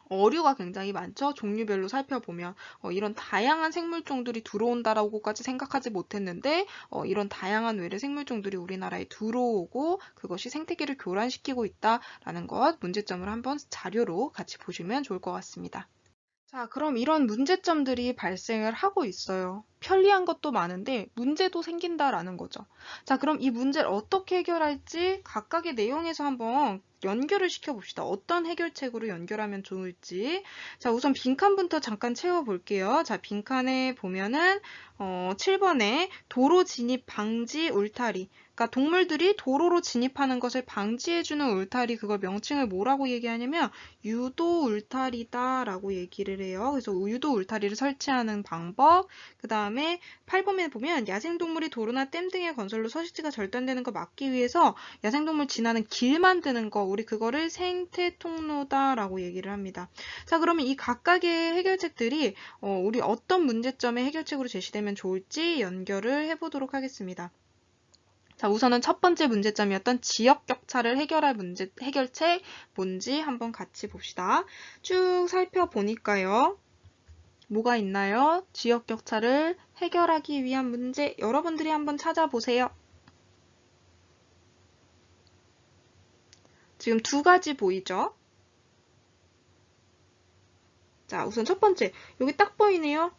어류가 굉장히 많죠. 종류별로 살펴보면 이런 다양한 생물종들이 들어온다라고까지 생각하지 못했는데 이런 다양한 외래 생물종들이 우리나라에 들어오고 그것이 생태계를 교란시키고 있다라는 것 문제점을 한번 자료로 같이 보시면 좋을 것 같습니다. 자, 그럼 이런 문제점들이 발생을 하고 있어요. 편리한 것도 많은데 문제도 생긴다라는 거죠. 자, 그럼 이 문제를 어떻게 해결할지 각각의 내용에서 한번 연결을 시켜봅시다. 어떤 해결책으로 연결하면 좋을지. 자, 우선 빈칸부터 잠깐 채워볼게요. 자, 빈칸에 보면은 7번에 도로 진입 방지 울타리. 그러니까 동물들이 도로로 진입하는 것을 방지해주는 울타리, 그걸 명칭을 뭐라고 얘기하냐면 유도 울타리다라고 얘기를 해요. 그래서 유도 울타리를 설치하는 방법, 그 다음에 8번에 보면 야생동물이 도로나 댐 등의 건설로 서식지가 절단되는 거 막기 위해서 야생동물 지나는 길 만드는 거, 우리 그거를 생태통로다라고 얘기를 합니다. 자, 그러면 이 각각의 해결책들이 우리 어떤 문제점의 해결책으로 제시되면 좋을지 연결을 해보도록 하겠습니다. 자, 우선은 첫 번째 문제점이었던 지역 격차를 해결할 해결책 뭔지 한번 같이 봅시다. 쭉 살펴보니까요. 뭐가 있나요? 지역 격차를 해결하기 위한 문제, 여러분들이 한번 찾아보세요. 지금 두 가지 보이죠? 자, 우선 첫 번째, 여기 딱 보이네요.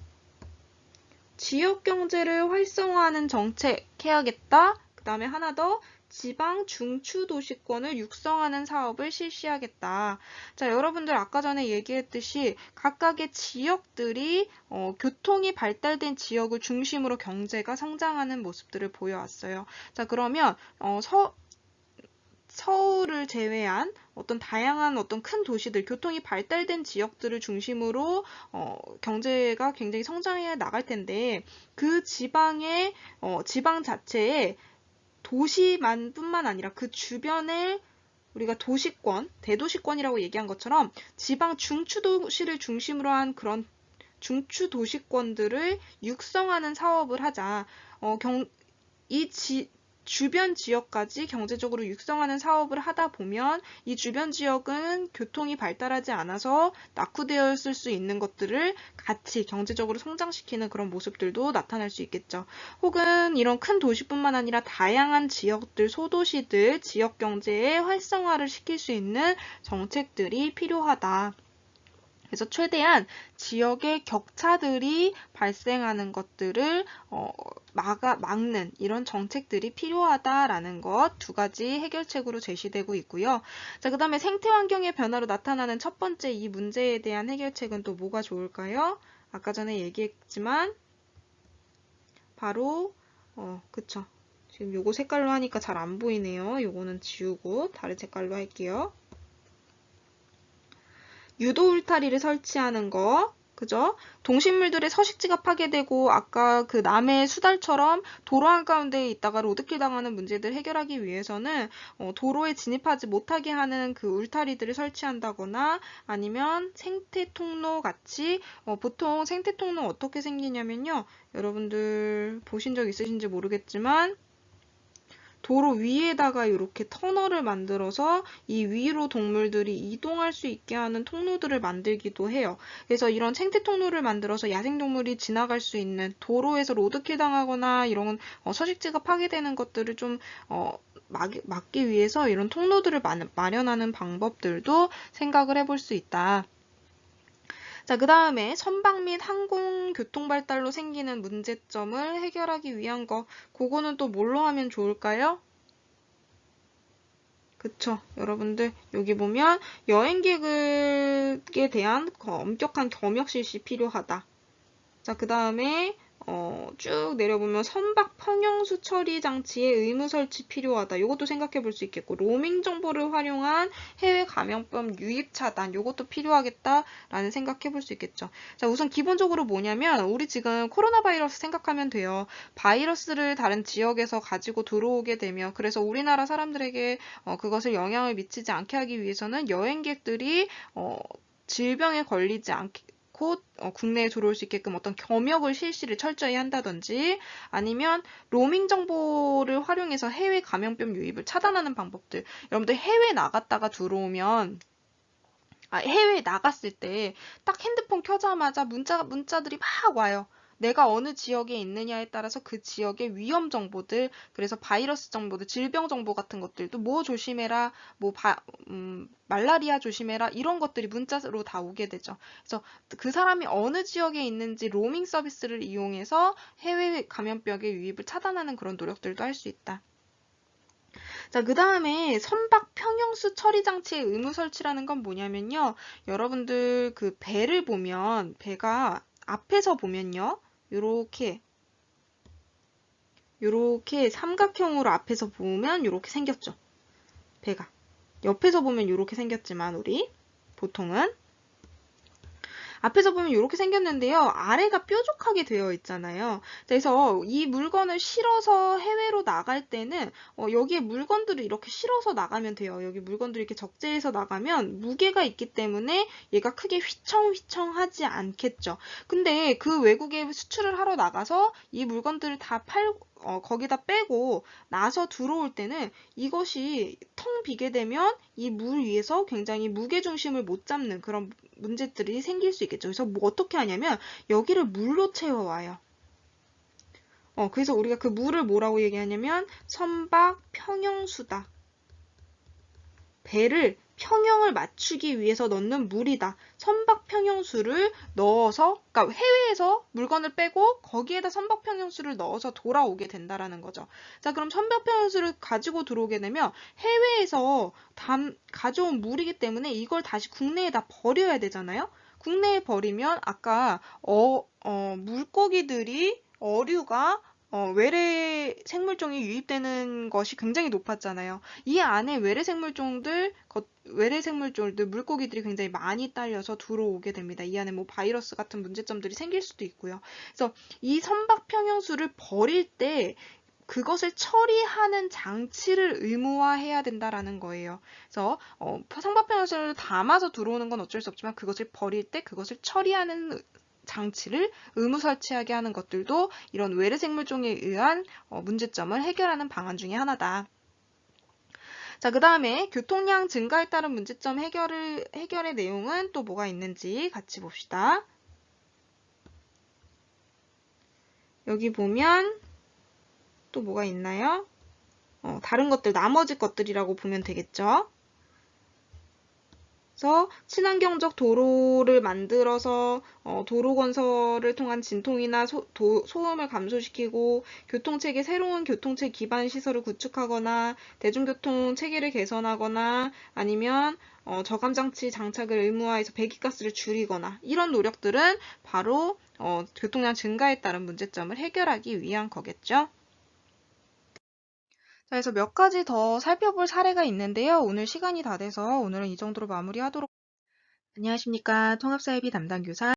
지역 경제를 활성화하는 정책 해야겠다. 그 다음에 하나 더, 지방 중추 도시권을 육성하는 사업을 실시하겠다. 자, 여러분들 아까 전에 얘기했듯이 각각의 지역들이 교통이 발달된 지역을 중심으로 경제가 성장하는 모습들을 보여왔어요. 자, 그러면 서울을 제외한 어떤 다양한 어떤 큰 도시들, 교통이 발달된 지역들을 중심으로 경제가 굉장히 성장해 나갈 텐데 그 지방의 지방 자체에 도시만뿐만 아니라 그 주변을 우리가 도시권, 대도시권이라고 얘기한 것처럼 지방 중추도시를 중심으로 한 그런 중추도시권들을 육성하는 사업을 하자. 주변 지역까지 경제적으로 육성하는 사업을 하다 보면 이 주변 지역은 교통이 발달하지 않아서 낙후되어 있을 수 있는 것들을 같이 경제적으로 성장시키는 그런 모습들도 나타날 수 있겠죠. 혹은 이런 큰 도시뿐만 아니라 다양한 지역들, 소도시들, 지역 경제의 활성화를 시킬 수 있는 정책들이 필요하다. 그래서 최대한 지역의 격차들이 발생하는 것들을 막는 이런 정책들이 필요하다라는 것 두 가지 해결책으로 제시되고 있고요. 자, 그 다음에 생태환경의 변화로 나타나는 첫 번째 이 문제에 대한 해결책은 또 뭐가 좋을까요? 아까 전에 얘기했지만 바로 그쵸. 지금 요거 색깔로 하니까 잘 안 보이네요. 요거는 지우고 다른 색깔로 할게요. 유도 울타리를 설치하는 거, 그죠? 동식물들의 서식지가 파괴되고 아까 그 남해 수달처럼 도로 한가운데에 있다가 로드킬 당하는 문제들 해결하기 위해서는 도로에 진입하지 못하게 하는 그 울타리들을 설치한다거나 아니면 생태 통로 같이 보통 생태 통로 어떻게 생기냐면요. 여러분들 보신 적 있으신지 모르겠지만 도로 위에다가 이렇게 터널을 만들어서 이 위로 동물들이 이동할 수 있게 하는 통로들을 만들기도 해요. 그래서 이런 생태 통로를 만들어서 야생동물이 지나갈 수 있는 도로에서 로드킬 당하거나 이런 서식지가 파괴되는 것들을 좀 막기 위해서 이런 통로들을 마련하는 방법들도 생각을 해볼 수 있다. 자, 그 다음에 선박 및 항공 교통 발달로 생기는 문제점을 해결하기 위한 거, 그거는 또 뭘로 하면 좋을까요? 그쵸. 여러분들, 여기 보면 여행객에 대한 엄격한 검역 실시 필요하다. 자, 그 다음에 쭉 내려보면 선박 평형수 처리 장치의 의무 설치 필요하다. 이것도 생각해 볼 수 있겠고, 로밍 정보를 활용한 해외 감염병 유입 차단, 이것도 필요하겠다라는 생각해 볼 수 있겠죠. 자, 우선 기본적으로 뭐냐면, 우리 지금 코로나 바이러스 생각하면 돼요. 바이러스를 다른 지역에서 가지고 들어오게 되면, 그래서 우리나라 사람들에게 그것을 영향을 미치지 않게 하기 위해서는 여행객들이 질병에 걸리지 않게 곧 국내에 들어올 수 있게끔 어떤 검역을 실시를 철저히 한다든지 아니면 로밍 정보를 활용해서 해외 감염병 유입을 차단하는 방법들. 여러분들 해외 나갔다가 들어오면 해외에 나갔을 때 딱 핸드폰 켜자마자 문자들이 막 와요. 내가 어느 지역에 있느냐에 따라서 그 지역의 위험 정보들, 그래서 바이러스 정보들, 질병 정보 같은 것들도 뭐 조심해라, 말라리아 조심해라, 이런 것들이 문자로 다 오게 되죠. 그래서 그 사람이 어느 지역에 있는지 로밍 서비스를 이용해서 해외 감염병의 유입을 차단하는 그런 노력들도 할 수 있다. 자, 그 다음에 선박 평형수 처리 장치의 의무 설치라는 건 뭐냐면요. 여러분들 그 배를 보면 배가 앞에서 보면요. 요렇게 삼각형으로 앞에서 보면 요렇게 생겼죠. 배가. 옆에서 보면 요렇게 생겼지만 우리 보통은 앞에서 보면 이렇게 생겼는데요. 아래가 뾰족하게 되어 있잖아요. 그래서 이 물건을 실어서 해외로 나갈 때는 여기에 물건들을 이렇게 실어서 나가면 돼요. 여기 물건들이 이렇게 적재해서 나가면 무게가 있기 때문에 얘가 크게 휘청휘청하지 않겠죠. 근데 그 외국에 수출을 하러 나가서 이 물건들을 다 거기다 빼고 나서 들어올 때는 이것이 텅 비게 되면 이 물 위에서 굉장히 무게중심을 못 잡는 그런 문제들이 생길 수 있겠죠. 그래서 뭐 어떻게 하냐면 여기를 물로 채워와요. 그래서 우리가 그 물을 뭐라고 얘기하냐면 선박 평형수다. 배를 평형을 맞추기 위해서 넣는 물이다. 선박 평형수를 넣어서, 그러니까 해외에서 물건을 빼고 거기에다 선박 평형수를 넣어서 돌아오게 된다라는 거죠. 자, 그럼 선박 평형수를 가지고 들어오게 되면 해외에서 가져온 물이기 때문에 이걸 다시 국내에다 버려야 되잖아요. 국내에 버리면 아까 물고기들이 어류가 외래 생물종이 유입되는 것이 굉장히 높았잖아요. 이 안에 외래 생물종들, 물고기들이 굉장히 많이 딸려서 들어오게 됩니다. 이 안에 뭐 바이러스 같은 문제점들이 생길 수도 있고요. 그래서 이 선박 평형수를 버릴 때 그것을 처리하는 장치를 의무화해야 된다라는 거예요. 그래서 선박 평형수를 담아서 들어오는 건 어쩔 수 없지만 그것을 버릴 때 그것을 처리하는 장치를 의무 설치하게 하는 것들도 이런 외래 생물종에 의한 문제점을 해결하는 방안 중에 하나다. 자, 그 다음에 교통량 증가에 따른 문제점 해결의 내용은 또 뭐가 있는지 같이 봅시다. 여기 보면 또 뭐가 있나요? 다른 것들, 나머지 것들이라고 보면 되겠죠? 그래서 친환경적 도로를 만들어서 도로 건설을 통한 진통이나 소음을 감소시키고 교통체계 새로운 교통체 기반 시설을 구축하거나 대중교통 체계를 개선하거나 아니면 저감장치 장착을 의무화해서 배기가스를 줄이거나 이런 노력들은 바로 교통량 증가에 따른 문제점을 해결하기 위한 거겠죠. 자, 그래서 몇 가지 더 살펴볼 사례가 있는데요. 오늘 시간이 다 돼서 오늘은 이 정도로 마무리하도록. 안녕하십니까. 통합사회비 담당 교사